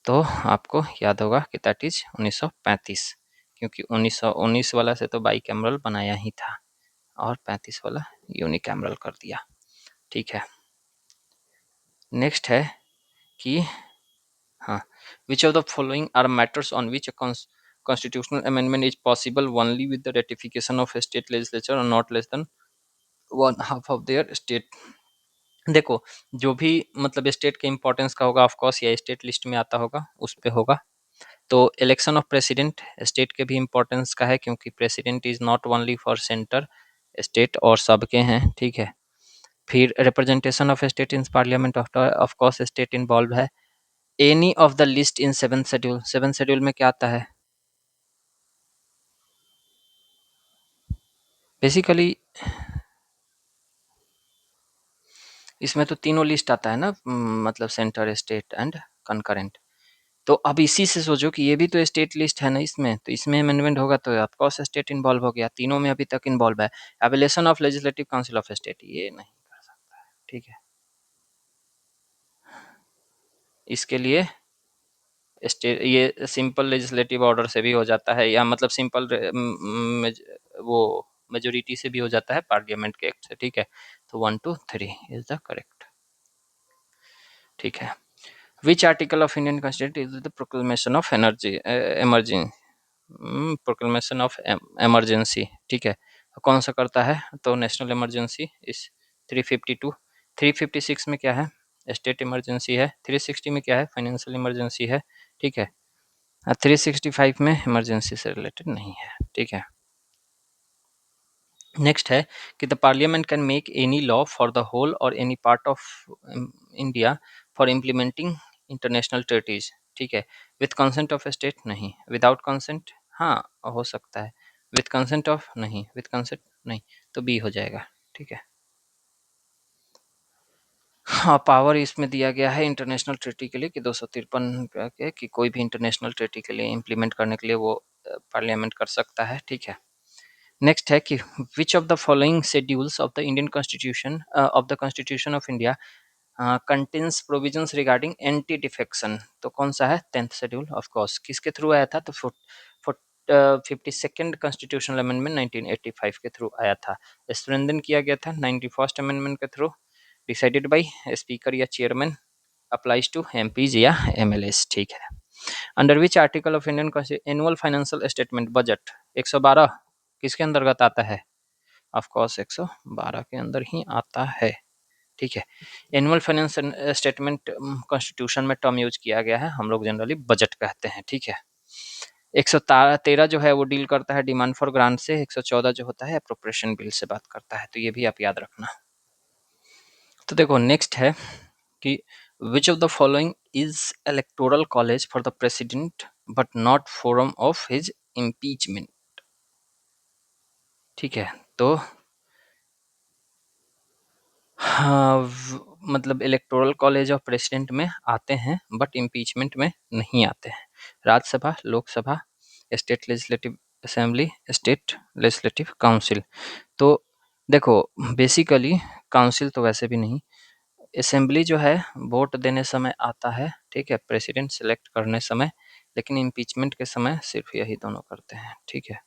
Speaker 1: तो आपको याद होगा कि दैट इज 1935, क्योंकि 1919 वाला से तो बाईकैमरल बनाया ही था, और 35 वाला यूनिकैमरल कर दिया, ठीक है। नेक्स्ट है कि हाँ, which of the following are matters on which constitutional amendment is possible only with the ratification of a state legislature or not less than one half of their state? देखो, जो भी मतलब स्टेट के इंपॉर्टेंस का होगा, ऑफ कोर्स या स्टेट लिस्ट में आता होगा उस पे होगा। तो इलेक्शन ऑफ प्रेसिडेंट स्टेट के भी इंपॉर्टेंस का है, क्योंकि president is not only for centre, state और सबके हैं, ठीक है। फिर representation of state in parliament, of course state involve है। Any of the list in seven schedule, seven schedule में क्या आता है बेसिकली? इसमें तो तीनों लिस्ट आता है ना, मतलब सेंटर, स्टेट एंड कंकरेंट। तो अब इसी से सोचो कि ये भी तो स्टेट लिस्ट है ना इसमें, तो इसमें अमेंडमेंट होगा तो ऑफकोर्स स्टेट इन्वॉल्व हो गया, तीनों में अभी तक इन्वॉल्व है। Abolition of legislative council of state ये नहीं कर सकता है, ठीक है। इसके लिए स्टेट ये सिंपल लेजिस्लेटिव ऑर्डर से भी हो जाता है, या मतलब सिंपल वो मेजोरिटी से भी हो जाता है, पार्लियामेंट के एक्ट से, ठीक है। तो 1 2 3 इज द करेक्ट, ठीक है। विच article of Indian constitution is the proclamation of energy emergency, proclamation of emergency, ठीक है। कौन सा करता है? तो नेशनल इमरजेंसी इस 352, 356 में क्या है? स्टेट इमरजेंसी है। 360 में क्या है? फाइनेंशियल इमरजेंसी है, ठीक है। 365 में इमरजेंसी से रिलेटेड नहीं है, ठीक है। नेक्स्ट है कि the parliament can make any law for the whole और any part of India for implementing international treaties, ठीक है। विथ कंसेंट ऑफ स्टेट नहीं, विदाउट कंसेंट हाँ हो सकता है, विथ कंसेंट ऑफ नहीं, विथ कंसेंट नहीं, तो बी हो जाएगा, ठीक है। हाँ, पावर इसमें दिया गया है इंटरनेशनल ट्रीटी के लिए कि 253 के कि कोई भी इंटरनेशनल ट्रीटी के लिए इम्प्लीमेंट करने के लिए वो पार्लियामेंट कर सकता है, ठीक है। नेक्स्ट है कि which of the following schedules of the Indian constitution of the constitution of India contains provisions regarding anti defection? तो कौन सा है? 10th schedule, of course. किसके थ्रू आया था? तो 52nd कॉन्स्टिट्यूशनल अमेंडमेंट 1985 के थ्रू आया था। स्ट्रेंथन किया गया था 91st अमेंडमेंट के थ्रू, डिसाइडेड बाय स्पीकर या चेयरमैन, अप्लाइज टू एमपीज या एमएलएस, ठीक है। Under which article of Indian annual financial statement budget 112 किसके अंतर्गत आता है? ऑफ कोर्स 112 के अंदर ही आता है, ठीक है। एनुअल फाइनेंशियल स्टेटमेंट कॉन्स्टिट्यूशन में टर्म यूज किया गया है, हम लोग जनरली बजट कहते हैं, ठीक है। 113 जो है वो डील करता है डिमांड फॉर ग्रांट से, 114 जो होता है अप्रोप्रिएशन बिल से बात करता है, तो ये भी आप याद रखना। तो देखो नेक्स्ट है कि which of the following is electoral college for the president but not forum of his impeachment, ठीक है। तो हाँ, मतलब इलेक्टोरल कॉलेज ऑफ प्रेसिडेंट में आते हैं बट इम्पीचमेंट में नहीं आते हैं। Rajya Sabha, Lok Sabha, state legislative assembly, state legislative council. तो देखो बेसिकली काउंसिल तो वैसे भी नहीं, असेंबली जो है वोट देने समय आता है, ठीक है, प्रेसिडेंट सेलेक्ट करने समय, लेकिन इम्पीचमेंट के समय सिर्फ यही दोनों करते हैं, ठीक है।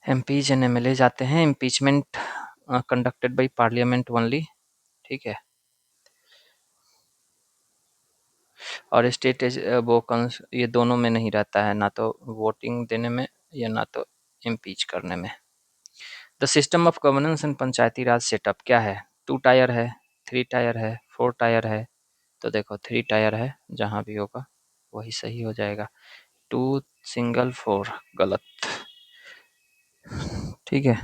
Speaker 1: एमपीज एंड एमएलए जाते हैं, impeachment conducted by parliament only, ठीक है। और स्टेट वो ये दोनों में नहीं रहता है, ना तो वोटिंग देने में या ना तो इम्पीच करने में। The system of governance and Panchayati Raj setup क्या है? 2 टायर है, 3 टायर है, 4 टायर है, तो देखो 3 टायर है, जहाँ भी होगा वही सही हो जाएगा। 2 सिंगल 4 गलत, ठीक है।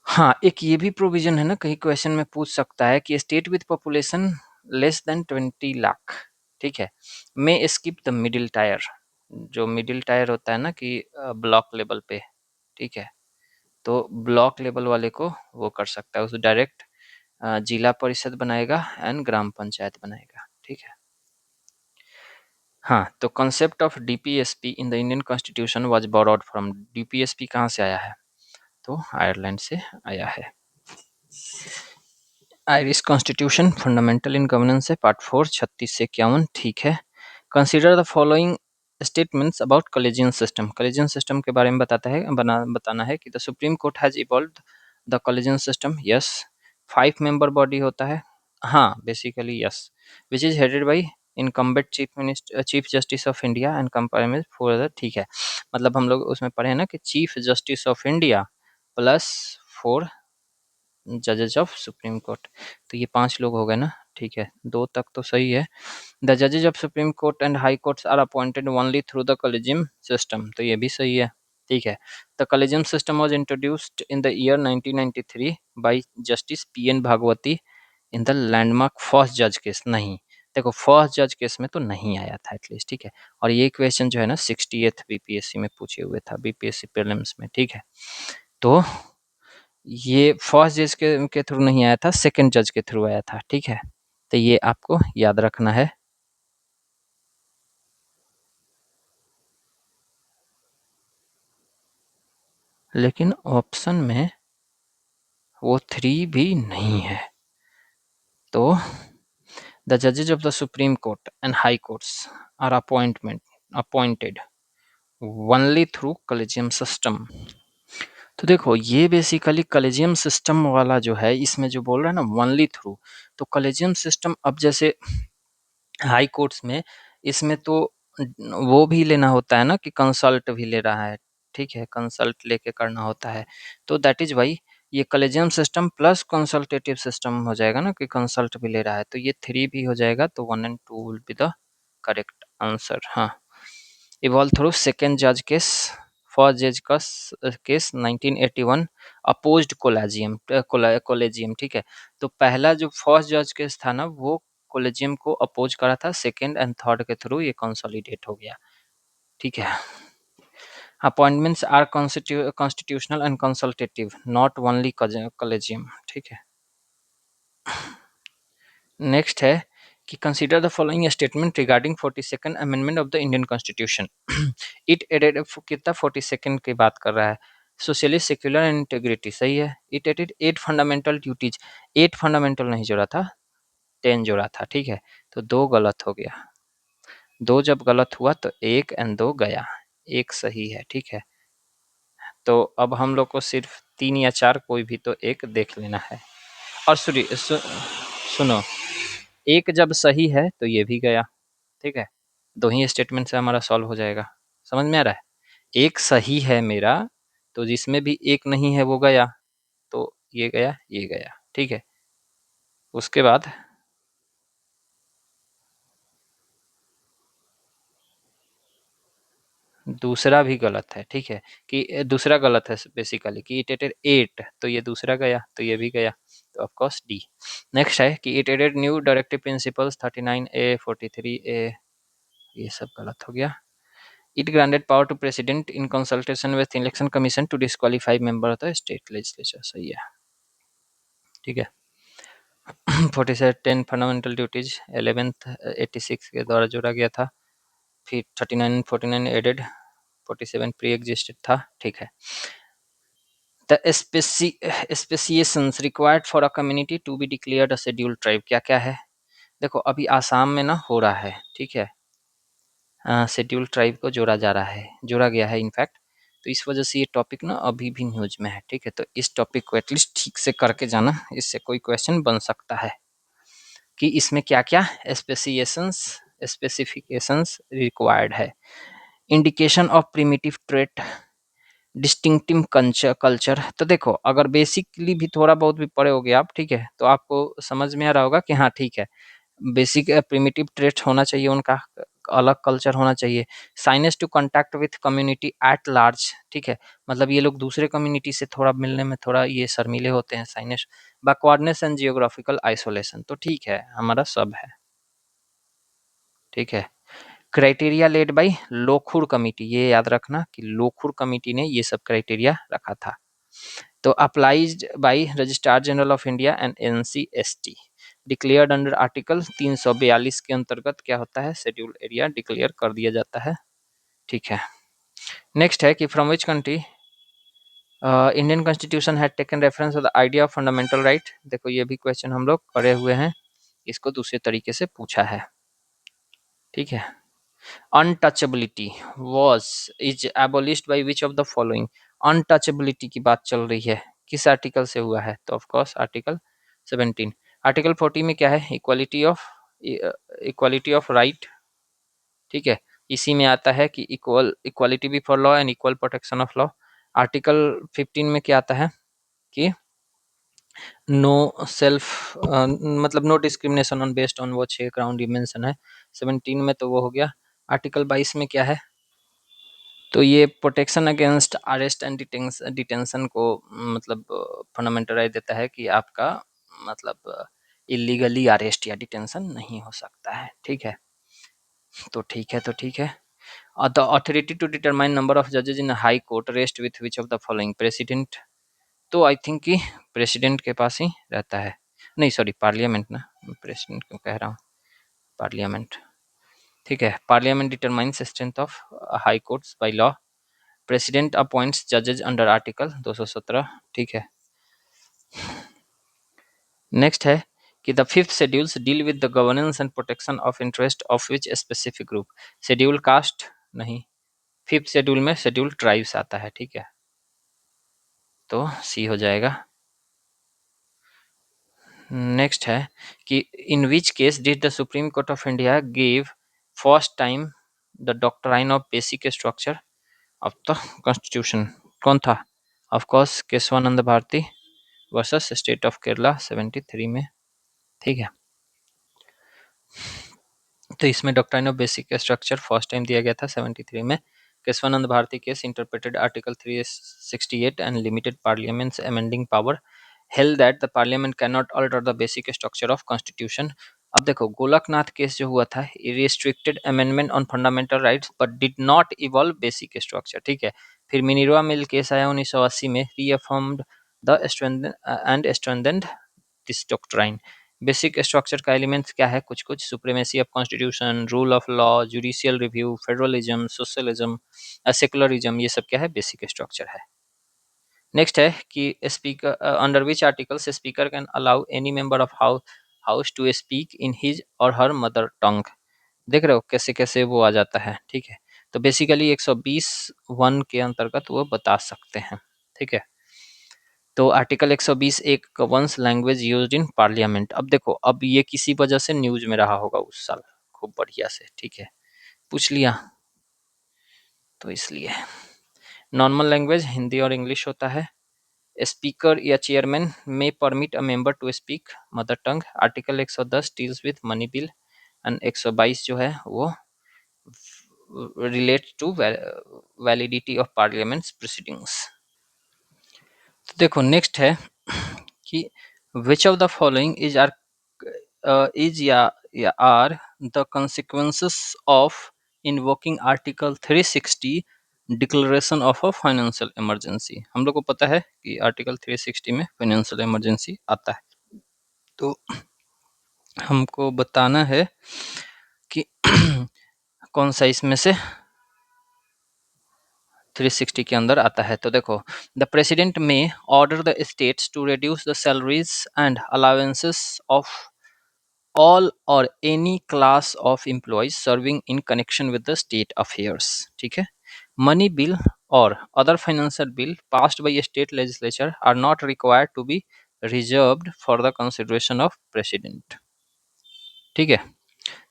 Speaker 1: हाँ, एक ये भी प्रोविज़न है ना, कहीं क्वेश्चन में पूछ सकता है कि state with population less than 20 lakh, ठीक है, में स्किप द मिडिल टायर। जो मिडिल टायर होता है ना कि ब्लॉक लेवल पे, ठीक है, तो ब्लॉक लेवल वाले को वो कर सकता है, उसे डायरेक्ट जिला परिषद बनाएगा एंड ग्राम पंचायत बनाएगा, ठीक है। हाँ, तो concept of DPSP in the Indian constitution was borrowed from. DPSP कहाँ से आया है? तो आयरलैंड से आया है। Irish constitution fundamental in governance है, पार्ट 4 36 से 51, ठीक है। Consider the following statements about collegian system. Collegian system के बारे में बताना है कि the supreme court has evolved the collegian system, yes. 5 member body होता है, हाँ basically yes, which is headed by incumbent chief justice of India and compare four other, ठीक है। मतलब हम लोग उसमें पढ़े हैं ना कि chief justice of India plus 4 जजेस ऑफ सुप्रीम कोर्ट, तो ये 5 लोग हो गए ना, ठीक है, 2 तक तो सही है। द जजेस of Supreme court and high courts are appointed only through the collegium system, तो ये भी सही है, ठीक है। The collegium system was introduced in the year 1993 by Justice P N Bhagwati in the landmark first जज केस। नहीं, देखो फर्स्ट जज केस में तो नहीं आया था एटलीस्ट, ठीक है। और ये क्वेश्चन जो है ना 68th बीपीएससी में पूछे हुए था, बीपीएससी प्रीलिम्स में, ठीक है। तो ये फर्स्ट जज के थ्रू नहीं आया था, सेकंड जज के थ्रू आया था, ठीक है। तो ये आपको याद रखना है। लेकिन ऑप्शन में वो 3 भी नहीं है। तो द जजेज of the supreme court and high courts are appointed only through collegium system. तो देखो ये बेसिकली कॉलेजियम सिस्टम वाला जो है, इसमें जो बोल रहा है ना ओनली थ्रू, तो कॉलेजियम सिस्टम अब जैसे हाई कोर्ट्स में, इसमें तो वो भी लेना होता है ना कि कंसल्ट भी ले रहा है, ठीक है, कंसल्ट लेके करना होता है। तो दैट इज वाई ये collegium system plus consultative system हो जाएगा ना, कि कंसल्ट भी ले रहा है, तो ये 3 भी हो जाएगा, तो 1 and 2 will be the correct answer. हाँ, इवॉल्व थ्रू सेकेंड जज केस, फर्स्ट जज का केस 1981 अपोज्ड कोलेजियम, ठीक है। तो पहला जो फर्स्ट जज केस था ना, वो कोलेजियम को अपोज करा था, सेकेंड एंड थर्ड के थ्रू ये कंसोलिडेट हो गया, ठीक है। Appointments are constitutional and consultative, not only collegium, ठीक है। नेक्स्ट है कि consider the following statement regarding 42nd amendment of the Indian Constitution. It added, कितना 42nd की बात कर रहा है, सोशलिस्ट सेक्युलर एंड इंटेग्रिटी, सही है। It added 8 fundamental duties, 8 fundamental नहीं जोड़ा था, 10 जोड़ा था, ठीक है। तो 2 गलत हो गया, 2 जब गलत हुआ तो 1 एंड 2 गया, 1 सही है, ठीक है। तो अब हम लोग को सिर्फ 3 या 4 कोई भी तो एक देख लेना है। और सुनो, 1 जब सही है तो ये भी गया, ठीक है, 2 ही स्टेटमेंट से हमारा सॉल्व हो जाएगा, समझ में आ रहा है। 1 सही है मेरा, तो जिसमें भी 1 नहीं है वो गया, तो ये गया, ये गया, ठीक है। उसके बाद दूसरा भी गलत है, ठीक है, कि दूसरा गलत है बेसिकली कि इट एडेड 8, तो ये दूसरा गया, तो ये भी गया, तो ऑफ कोर्स डी। नेक्स्ट है कि it added new directive principles 39A 43A, ये सब गलत हो गया। It granted power to president in consultation with Election Commission to disqualify member of the state legislature, सही है, ठीक है। 47 10 फंडामेंटल ड्यूटीज 11th 86 के द्वारा जोड़ा गया था, फिर 39 49 एडेड, 47 प्री एग्जिस्टेड था, ठीक है। The specifications required for a community to be declared a scheduled tribe, क्या क्या है? देखो अभी आसाम में ना हो रहा है, ठीक है, शेड्यूल्ड ट्राइब को जोड़ा जा रहा है, जोड़ा गया है इनफैक्ट, तो इस वजह से ये टॉपिक ना अभी भी न्यूज में है, ठीक है। तो इस टॉपिक को एटलीस्ट ठीक से करके जाना, इससे कोई क्वेश्चन बन सकता है कि इसमें क्या क्या स्पेसिएशंस स्पेसिफिकेशंस रिक्वायर्ड है। Indication of primitive trait, distinctive culture. तो देखो, अगर बेसिकली भी थोड़ा बहुत भी पढ़े होगे आप, ठीक है, तो आपको समझ में आ रहा होगा कि हाँ ठीक है, बेसिक प्रिमिटिव ट्रेट होना चाहिए उनका, अलग कल्चर होना चाहिए। Shyness to contact with community at large, ठीक है, मतलब ये लोग दूसरे कम्युनिटी से थोड़ा मिलने में थोड़ा ये शर्मीले होते हैं। साइनेस, बैकवर्डनेस एंड जियोग्राफिकल आइसोलेशन, तो ठीक है, हमारा सब है, ठीक है। क्राइटेरिया लेड बाय लोखुर कमिटी, ये याद रखना कि लोखुर कमिटी ने ये सब क्राइटेरिया रखा था। तो applies by Registrar General of India and NCST, declared under article 342 के अंतर्गत क्या होता है, शेड्यूल एरिया डिक्लेयर कर दिया जाता है, ठीक है। नेक्स्ट है कि from which country Indian constitution had taken reference of the idea of fundamental right. देखो ये भी क्वेश्चन हम लोग करे हुए हैं, इसको दूसरे तरीके से पूछा है, ठीक है। Untouchability was is abolished by which of the following, untouchability की बात चल रही है, किस आर्टिकल से हुआ है, तो ऑफ कोर्स आर्टिकल 17। आर्टिकल 40 में क्या है, इक्वालिटी ऑफ राइट, ठीक है, इसी में आता है कि equality before law and equal protection of law. Article 15 में क्या आता है कि नो सेल्फ, मतलब no discrimination on based on, वो 6 ग्राउंड डिमेंशन है। 17 में तो वो हो गया। आर्टिकल 22 में क्या है, तो ये protection against arrest and detention को मतलब फंडामेंटल राइट देता है कि आपका मतलब इलीगली अरेस्ट या डिटेंशन नहीं हो सकता है, ठीक है। तो ठीक है, तो ठीक है। The authority to determine number of जजेस in high court rest with which of the following, president, तो आई थिंक कि प्रेसिडेंट के पास ही रहता है, नहीं सॉरी पार्लियामेंट ना, प्रेसिडेंट क्यों कह रहा हूँ, पार्लियामेंट, ठीक है। Parliament determines strength of high courts by law, president appoints जजेज अंडर आर्टिकल 217, ठीक है। नेक्स्ट है कि the fifth schedules deal with the governance and protection of interest of which specific group, schedule caste नहीं, फिफ्थ शेड्यूल में शेड्यूल ट्राइब्स आता है, ठीक है, तो सी हो जाएगा। नेक्स्ट है कि in which case did the supreme court of India give first time the doctrine of basic structure of the constitution, कौन था, of course Kesavananda Bharati versus state of Kerala 73 में, ठीक है। तो इसमें doctrine of basic structure first time दिया गया था 73 में। Kesavananda Bharati case interpreted article 368 and limited parliament's amending power, held that the parliament can not alter the basic structure of constitution. अब देखो गोलकनाथ केस जो हुआ था, restricted amendment on fundamental rights but did not evolve basic structure, ठीक है। फिर मिनर्वा मिल केस आया 1980 में, reaffirmed the strengthened this doctrine. Basic structure का एलिमेंट्स क्या है, कुछ कुछ, supremacy of constitution, rule of law, judicial review, federalism, socialism, secularism, ये सब क्या है, बेसिक स्ट्रक्चर है। नेक्स्ट है कि speaker under which articles speaker can allow any member of house to speak in his और हर मदर टंग, देख रहे हो कैसे कैसे वो आ जाता है, ठीक है। तो बेसिकली 120(1) के अंतर्गत वो बता सकते हैं, ठीक है। तो आर्टिकल 120 एक once language used in parliament. अब देखो, अब ये किसी वजह से न्यूज में रहा होगा उस साल खूब बढ़िया से, ठीक है, पूछ लिया, तो इसलिए नॉर्मल लैंग्वेज हिंदी और इंग्लिश होता है। स्पीकर या chairman may permit a member to speak mother tongue. Article 110 deals with money bill and 122 जो है वो relate to validity of parliament's proceedings. तो देखो नेक्स्ट है कि which of the following is are is या are the consequences of invoking article 360 declaration of a financial emergency. हम लोग को पता है कि आर्टिकल 360 में फाइनेंशियल इमरजेंसी आता है, तो हमको बताना है कि कौन सा इसमें से 360 के अंदर आता है। तो देखो, the president may order the states to reduce the salaries and allowances of all or any class of employees serving in connection with the state affairs, ठीक है। money bill or other financial bill passed by a state legislature are not required to be reserved for the consideration of president, ठीक है।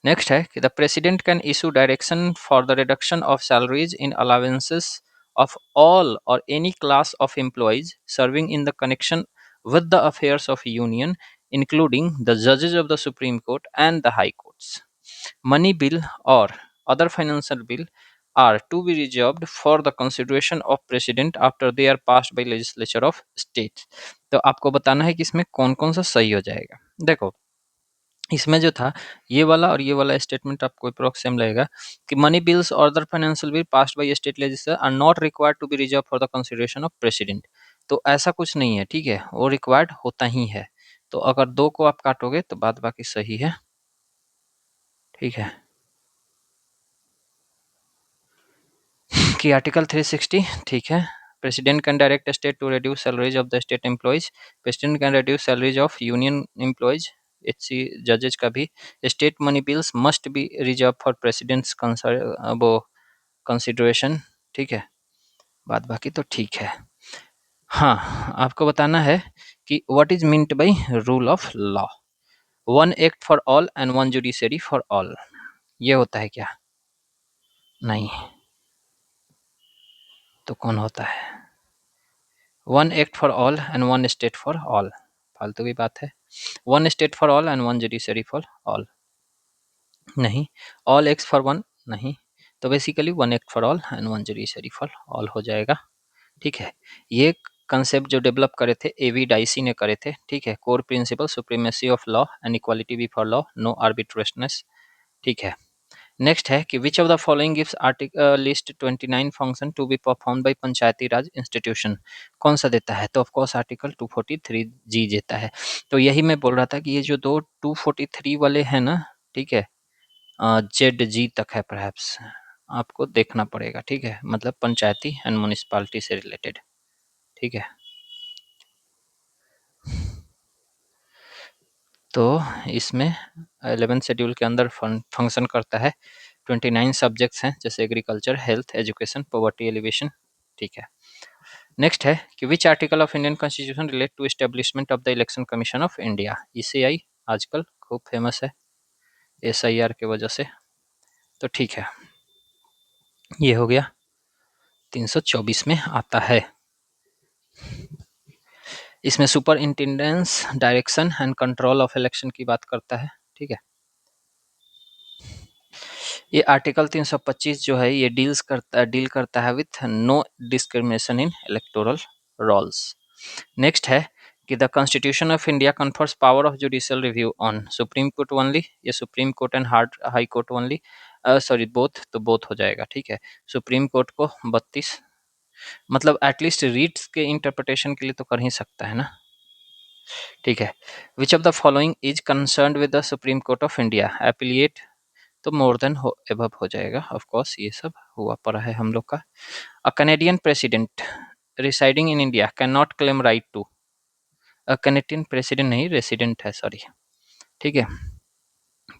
Speaker 1: नेक्स्ट है कि the president can issue direction for the reduction of salaries in allowances of all or any class of employees serving in the connection with the affairs of union, including the judges of the Supreme Court and the High Courts. Money bill or other financial bill are to be reserved for the consideration of president after they are passed by legislature of states. तो आपको बताना है कि इसमें कौन कौन सा सही हो जाएगा। देखो, इसमें जो था ये वाला और ये वाला स्टेटमेंट आपको अप्रोक्स सेम लगेगा कि मनी बिल्स और other financial bill passed by state legislature are not required to be reserve for the consideration of president. तो ऐसा कुछ नहीं है, ठीक है, वो रिक्वायर्ड होता ही है। तो अगर दो को आप काटोगे तो बात बाकी सही है, ठीक है। कि आर्टिकल 360 ठीक है, president can direct state to reduce salaries of the state employees, president can reduce salaries of union employees, HC जजेज का भी। State money bills must be reserve for president's वो कंसिडरेशन, ठीक है, बात बाकी तो ठीक है। हाँ, आपको बताना है कि what is meant by rule of law. One act for all and one judiciary for all, ये होता है क्या? नहीं, तो कौन होता है? One act for all and one state for all, फालतू की बात है। One state for all and one judiciary for all, नहीं। ऑल एक्ट फॉर वन, नहीं। तो basically one act for all and one judiciary for all हो जाएगा, ठीक है। ये कंसेप्ट जो डेवलप करे थे एवी डाइसी ने करे थे, ठीक है। Core principle supremacy of law and equality before law, no arbitrariness, ठीक है। नेक्स्ट है कि which of the following gives article list 29 function to be perform by panchayati Raj institution, कौन सा देता है? तो ऑफ कोर्स आर्टिकल 243 जी देता है। तो यही मैं बोल रहा था कि ये जो दो 243 वाले हैं ना, ठीक है, जेड जी तक है, परहैप्स आपको देखना पड़ेगा, ठीक है, मतलब पंचायती एंड म्यूनिसिपालिटी से रिलेटेड, ठीक है। तो इसमें 11 शेड्यूल के अंदर फंक्शन करता है। 29 सब्जेक्ट्स हैं, जैसे agriculture, health, education, poverty alleviation, ठीक है। नेक्स्ट है कि which article of Indian Constitution relate to establishment of the Election Commission of India. ECI आजकल खूब फेमस है एसआईआर के वजह से, तो ठीक है, ये हो गया। 324 में आता है, इसमें superintendence direction and control of election की बात करता है, ठीक है। ये आर्टिकल 325 जो है ये डील करता है with no discrimination in electoral rolls. Next है कि the constitution of India confers power of judicial review on supreme court only, ये supreme court and high court only, sorry both, तो बोथ हो जाएगा, ठीक है। सुप्रीम कोर्ट को 32, मतलब एटलीस्ट रीट्स के इंटरप्रिटेशन के लिए तो कर ही सकता है ना, ठीक है। Which of the following is concern with the supreme court of India, appellate, तो मोर देन एबव हो जाएगा, ऑफ कोर्स ये सब हुआ पड़ा है हम लोग का। A Canadian president residing in India can not claim right to, Canadian president नहीं, रेसिडेंट है, सॉरी, ठीक है।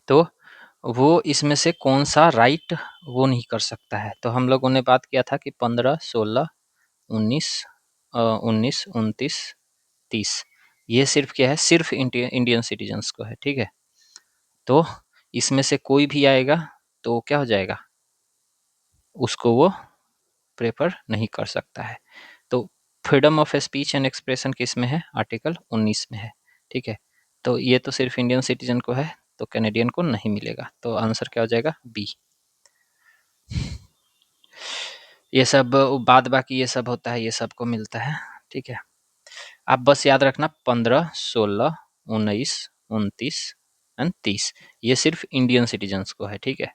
Speaker 1: तो वो इसमें से कौन सा राइट वो नहीं कर सकता है? तो हम लोगों ने बात किया था कि 15, 16, 19, 19, 29, 30, ये सिर्फ क्या है? सिर्फ इंडियन सिटीजन्स को है, ठीक है। तो इसमें से कोई भी आएगा तो क्या हो जाएगा, उसको वो प्रेफर नहीं कर सकता है। तो freedom of speech and expression किस में है? आर्टिकल 19 में है, ठीक है। तो ये तो सिर्फ इंडियन सिटीजन को है, तो कैनेडियन को नहीं मिलेगा, तो आंसर क्या हो जाएगा? बी। ये सब बाद बाकी ये सब होता है, ये सबको मिलता है, ठीक है। आप बस याद रखना 15, 16, 19, 29 एंड 30, ये सिर्फ इंडियन सिटीजन्स को है, ठीक है।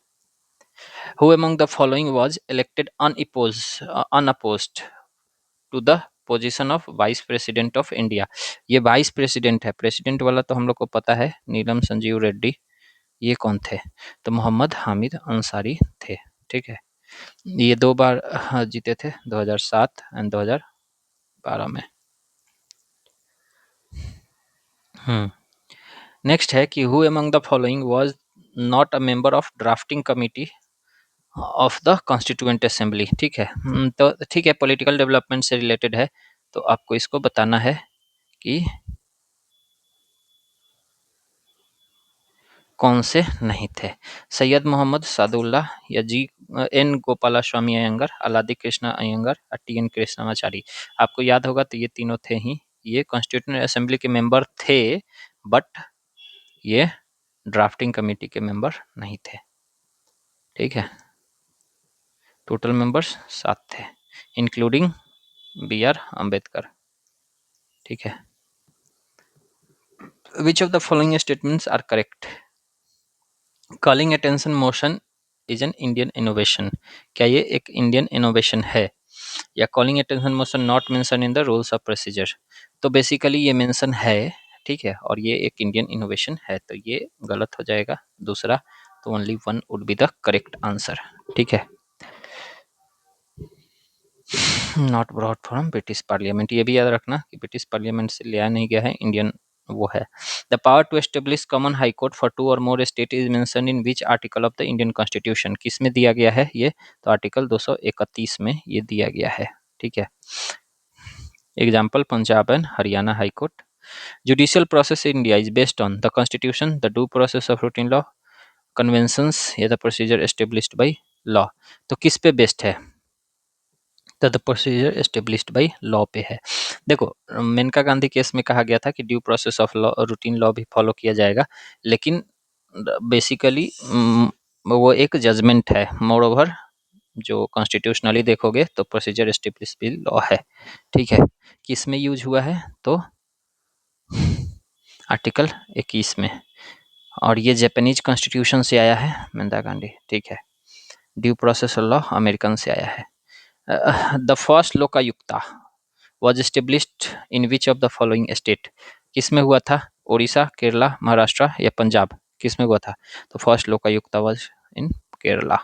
Speaker 1: Who among the following was elected unopposed to the position of vice president of India. ये वाइस प्रेसिडेंट है, प्रेसिडेंट वाला तो हम लोग को पता है, नीलम संजीव रेड्डी। ये कौन थे? तो मोहम्मद हामिद अंसारी थे, ठीक है। ये 2 बार जीते थे, 2007 एंड 2012 में। नेक्स्ट है कि who among the following was not a member of drafting committee of the constituent assembly, ठीक है। तो ठीक है, पॉलिटिकल डेवलपमेंट से रिलेटेड है, तो आपको इसको बताना है कि कौन से नहीं थे? सैयद मोहम्मद सादुल्लाह या जी एन गोपालास्वामी अयंगर, अलादी कृष्णा अयंगर और टी एन कृष्णामाचारी। आपको याद होगा तो ये तीनों थे ही। ये कॉन्स्टिट्यूशनल असेंबली के मेंबर थे, बट ये ड्राफ्टिंग कमेटी के मेंबर नहीं थे। ठीक है, टोटल मेंबर्स 7 थे, इंक्लूडिंग बी आर अम्बेडकर। ठीक है, which of the following statements are correct? Calling attention motion is an Indian innovation. क्या ये एक इंडियन इनोवेशन है? या calling attention motion not mention in the rules of procedure. तो बेसिकली ये मेंशन है, ठीक है, और ये एक इंडियन इनोवेशन है, तो ये गलत हो जाएगा दूसरा। तो only one would be the correct answer. ठीक है, not brought from British parliament, ये भी याद रखना कि ब्रिटिश पार्लियामेंट से लिया नहीं गया है, इंडियन वो है। The power to establish common high court for 2 और more state is mention in which article of the Indian Constitution. किस में दिया गया है ये? तो आर्टिकल 231 में ये दिया गया है। ठीक है, example Punjab and Haryana high court. Judicial process in India is based on the constitution, the due process of routine law, conventions या the procedure established by law. तो किस पे बेस्ड है? The procedure established by law पे है। देखो, मेनका गांधी केस में कहा गया था कि due process of law, routine law भी फॉलो किया जाएगा, लेकिन बेसिकली वो एक जजमेंट है। मोर ओवर जो कॉन्स्टिट्यूशनली देखोगे तो प्रोसीजर एस्टेब्लिश्ड बाई लॉ है। ठीक है, किस में यूज हुआ है? तो आर्टिकल 21 में, और ये जापानीज कॉन्स्टिट्यूशन से आया है, मेनका गांधी। ठीक है, ड्यू प्रोसेस लॉ अमेरिकन से आया है। The first Lokayukta was established in which of the following state? किस में हुआ था? उड़ीसा, केरला, महाराष्ट्र या पंजाब? किस में हुआ था? तो first Lokayukta was in Kerala.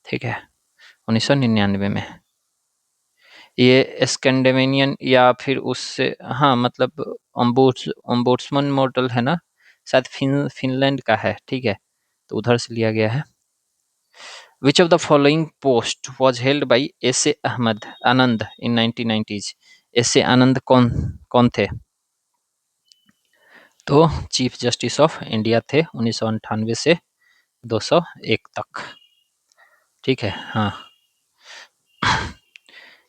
Speaker 1: ठीक है, 1999 में। ये स्कैंडिनेवियन या फिर उससे, हाँ मतलब ओम्बुड्समैन मॉडल है ना, शायद फिनलैंड का है। ठीक है, तो उधर से लिया गया है। Which of the following post was held by S A Ahmad Anand in 1990s? S A Anand कौन कौन थे? तो चीफ जस्टिस ऑफ इंडिया थे 1998 से 201 तक। ठीक है, हाँ,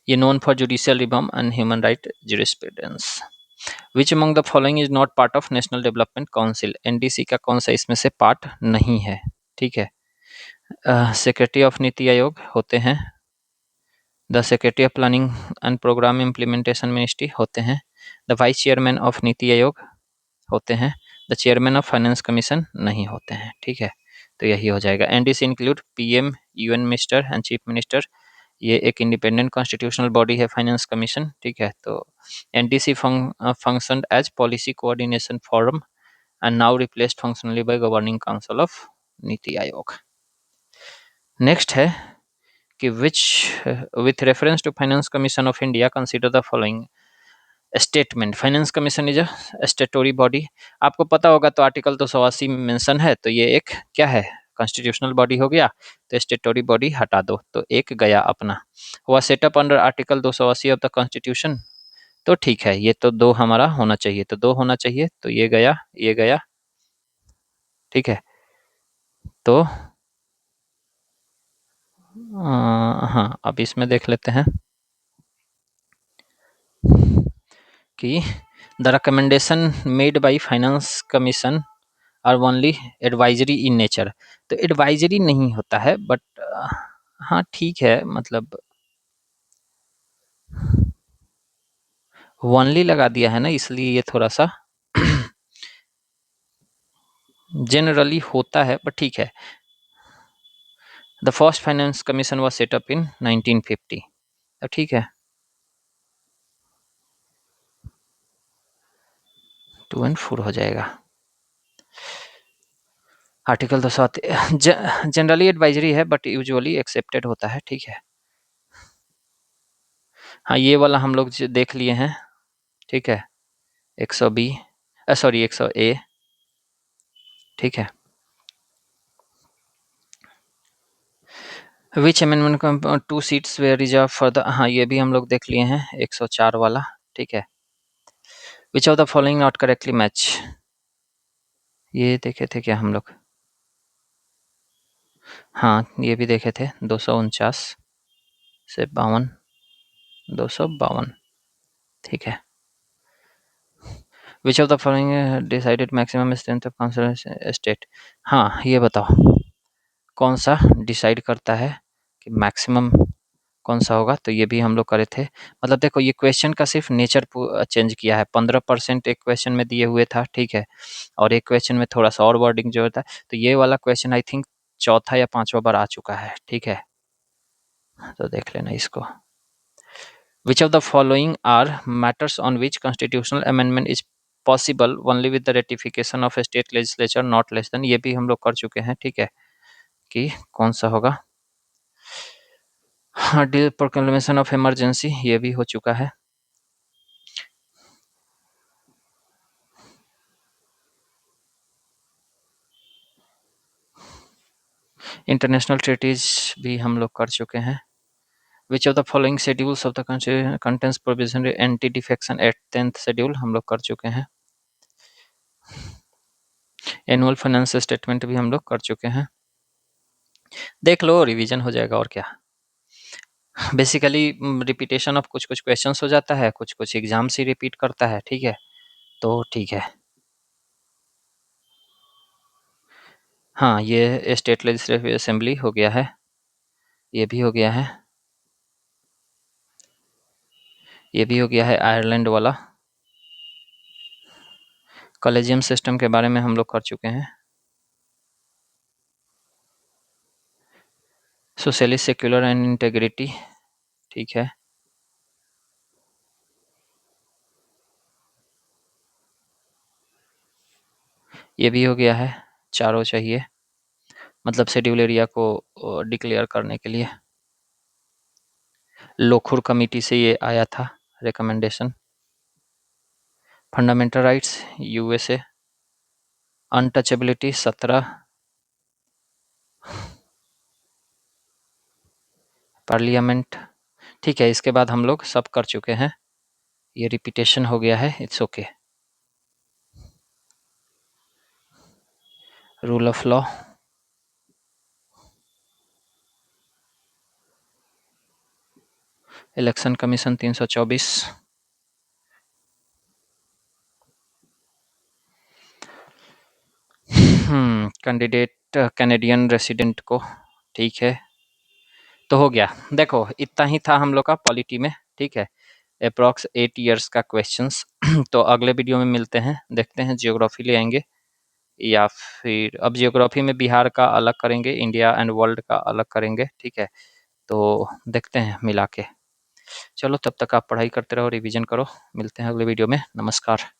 Speaker 1: ये known for judicial reform and human right jurisprudence. Which among the following is not part of national development council? NDC का कौन सा इसमें से पार्ट नहीं है? ठीक है, सेक्रेटरी ऑफ नीति आयोग होते हैं, the secretary of planning and programme implementation ministry होते हैं, द वाइस चेयरमैन ऑफ नीति आयोग होते हैं, the chairman of Finance Commission नहीं होते हैं। ठीक है, तो यही हो जाएगा। NDC include PM, union minister and chief minister. ये एक इंडिपेंडेंट कॉन्स्टिट्यूशनल बॉडी है, फाइनेंस कमीशन। ठीक है, तो NDC function as policy coordination forum and now replaced functionally by governing council of नीति आयोग। नेक्स्ट है कि which with reference to Finance Commission of India consider the following statement. Finance commission is a statutory body. आपको पता होगा तो आर्टिकल 280 में मेंशन है, तो ये एक क्या है? कॉन्स्टिट्यूशनल बॉडी हो गया, तो स्टेटोरी बॉडी हटा दो, तो एक गया अपना। हुआ setup under article 280 of the constitution. तो ठीक है, ये तो दो हमारा होना चाहिए, तो दो होना चाहिए, तो ये गया, ये गया। ठीक है, तो हाँ, अब इसमें देख लेते हैं कि the recommendation made by Finance Commission are only advisory in nature. तो एडवाइजरी नहीं होता है, बट हाँ ठीक है, मतलब ओनली लगा दिया है ना, इसलिए ये थोड़ा सा जनरली होता है, बट ठीक है। The first finance commission was set up in 1950। तो ठीक है, 2 and 4 हो जाएगा। आर्टिकल 200 जनरली एडवाइजरी है, बट यूजुअली एक्सेप्टेड होता है। ठीक है, हाँ, ये वाला हम लोग देख लिए हैं। ठीक है, 100B, सॉरी 100A। ठीक है, which amendment 2 seats were reserve for the, हाँ ये भी हम लोग देख लिए हैं, 104 वाला। ठीक है, which of the following not correctly match? ये देखे थे क्या हम लोग? हाँ, ये भी देखे थे 249 से 52, 252। ठीक है। Which of the following decided maximum strength of council state? हाँ, ये बताओ कौन सा डिसाइड करता है कि मैक्सिमम कौन सा होगा? तो ये भी हम लोग करे थे। मतलब देखो, ये क्वेश्चन का सिर्फ नेचर चेंज किया है। 15% एक क्वेश्चन में दिए हुए था, ठीक है, और एक क्वेश्चन में थोड़ा सा और वर्डिंग जो होता है। तो ये वाला क्वेश्चन आई थिंक चौथा या पांचवा बार आ चुका है, ठीक है। तो देख लेना इसको। Which of the following are matters on which constitutional amendment is possible only with the ratification of a state legislature not less than? ये भी हम लोग कर चुके हैं, ठीक है, कि कौन सा होगा। हाँ, प्रोक्लेमेशन ऑफ इमरजेंसी, ये भी हो चुका है। इंटरनेशनल ट्रीटीज भी हम लोग कर चुके हैं। Which of the following schedules of the contents provision anti defection at 10th schedule हम लोग कर चुके हैं। एनुअल फाइनेंस स्टेटमेंट भी हम लोग कर चुके हैं। देख लो, रिवीजन हो जाएगा और क्या। बेसिकली रिपीटेशन ऑफ कुछ कुछ क्वेश्चंस हो जाता है, कुछ कुछ एग्जाम से रिपीट करता है, ठीक है। तो ठीक है। हाँ, ये स्टेट लेजिस्लेटिव असेंबली हो गया है, ये भी हो गया है, ये भी हो गया है आयरलैंड वाला। कॉलेजियम सिस्टम के बारे में हम लोग कर चुके हैं। सोशलिस्ट सेक्युलर एंड इंटेग्रिटी, ठीक है। ये भी हो गया है, चारों चाहिए, मतलब शेड्यूल एरिया को डिक्लेयर करने के लिए। लोखुर कमेटी से ये आया था recommendation. Fundamental rights USA, untouchability 17, parliament, ठीक है। इसके बाद हम लोग सब कर चुके हैं, ये रिपीटेशन हो गया है, it's okay. Rule of law, election commission 324, candidate Canadian resident को, ठीक है। तो हो गया। देखो, इतना ही था हम लोग का पॉलिटी में, ठीक है। अप्रॉक्स 8 years का क्वेश्चंस। तो अगले वीडियो में मिलते हैं, देखते हैं जियोग्राफी ले आएंगे या फिर अब जियोग्राफी में बिहार का अलग करेंगे, इंडिया एंड वर्ल्ड का अलग करेंगे, ठीक है। तो देखते हैं मिला के। चलो, तब तक आप पढ़ाई करते रहो, रिवीजन करो। मिलते हैं अगले वीडियो में। नमस्कार।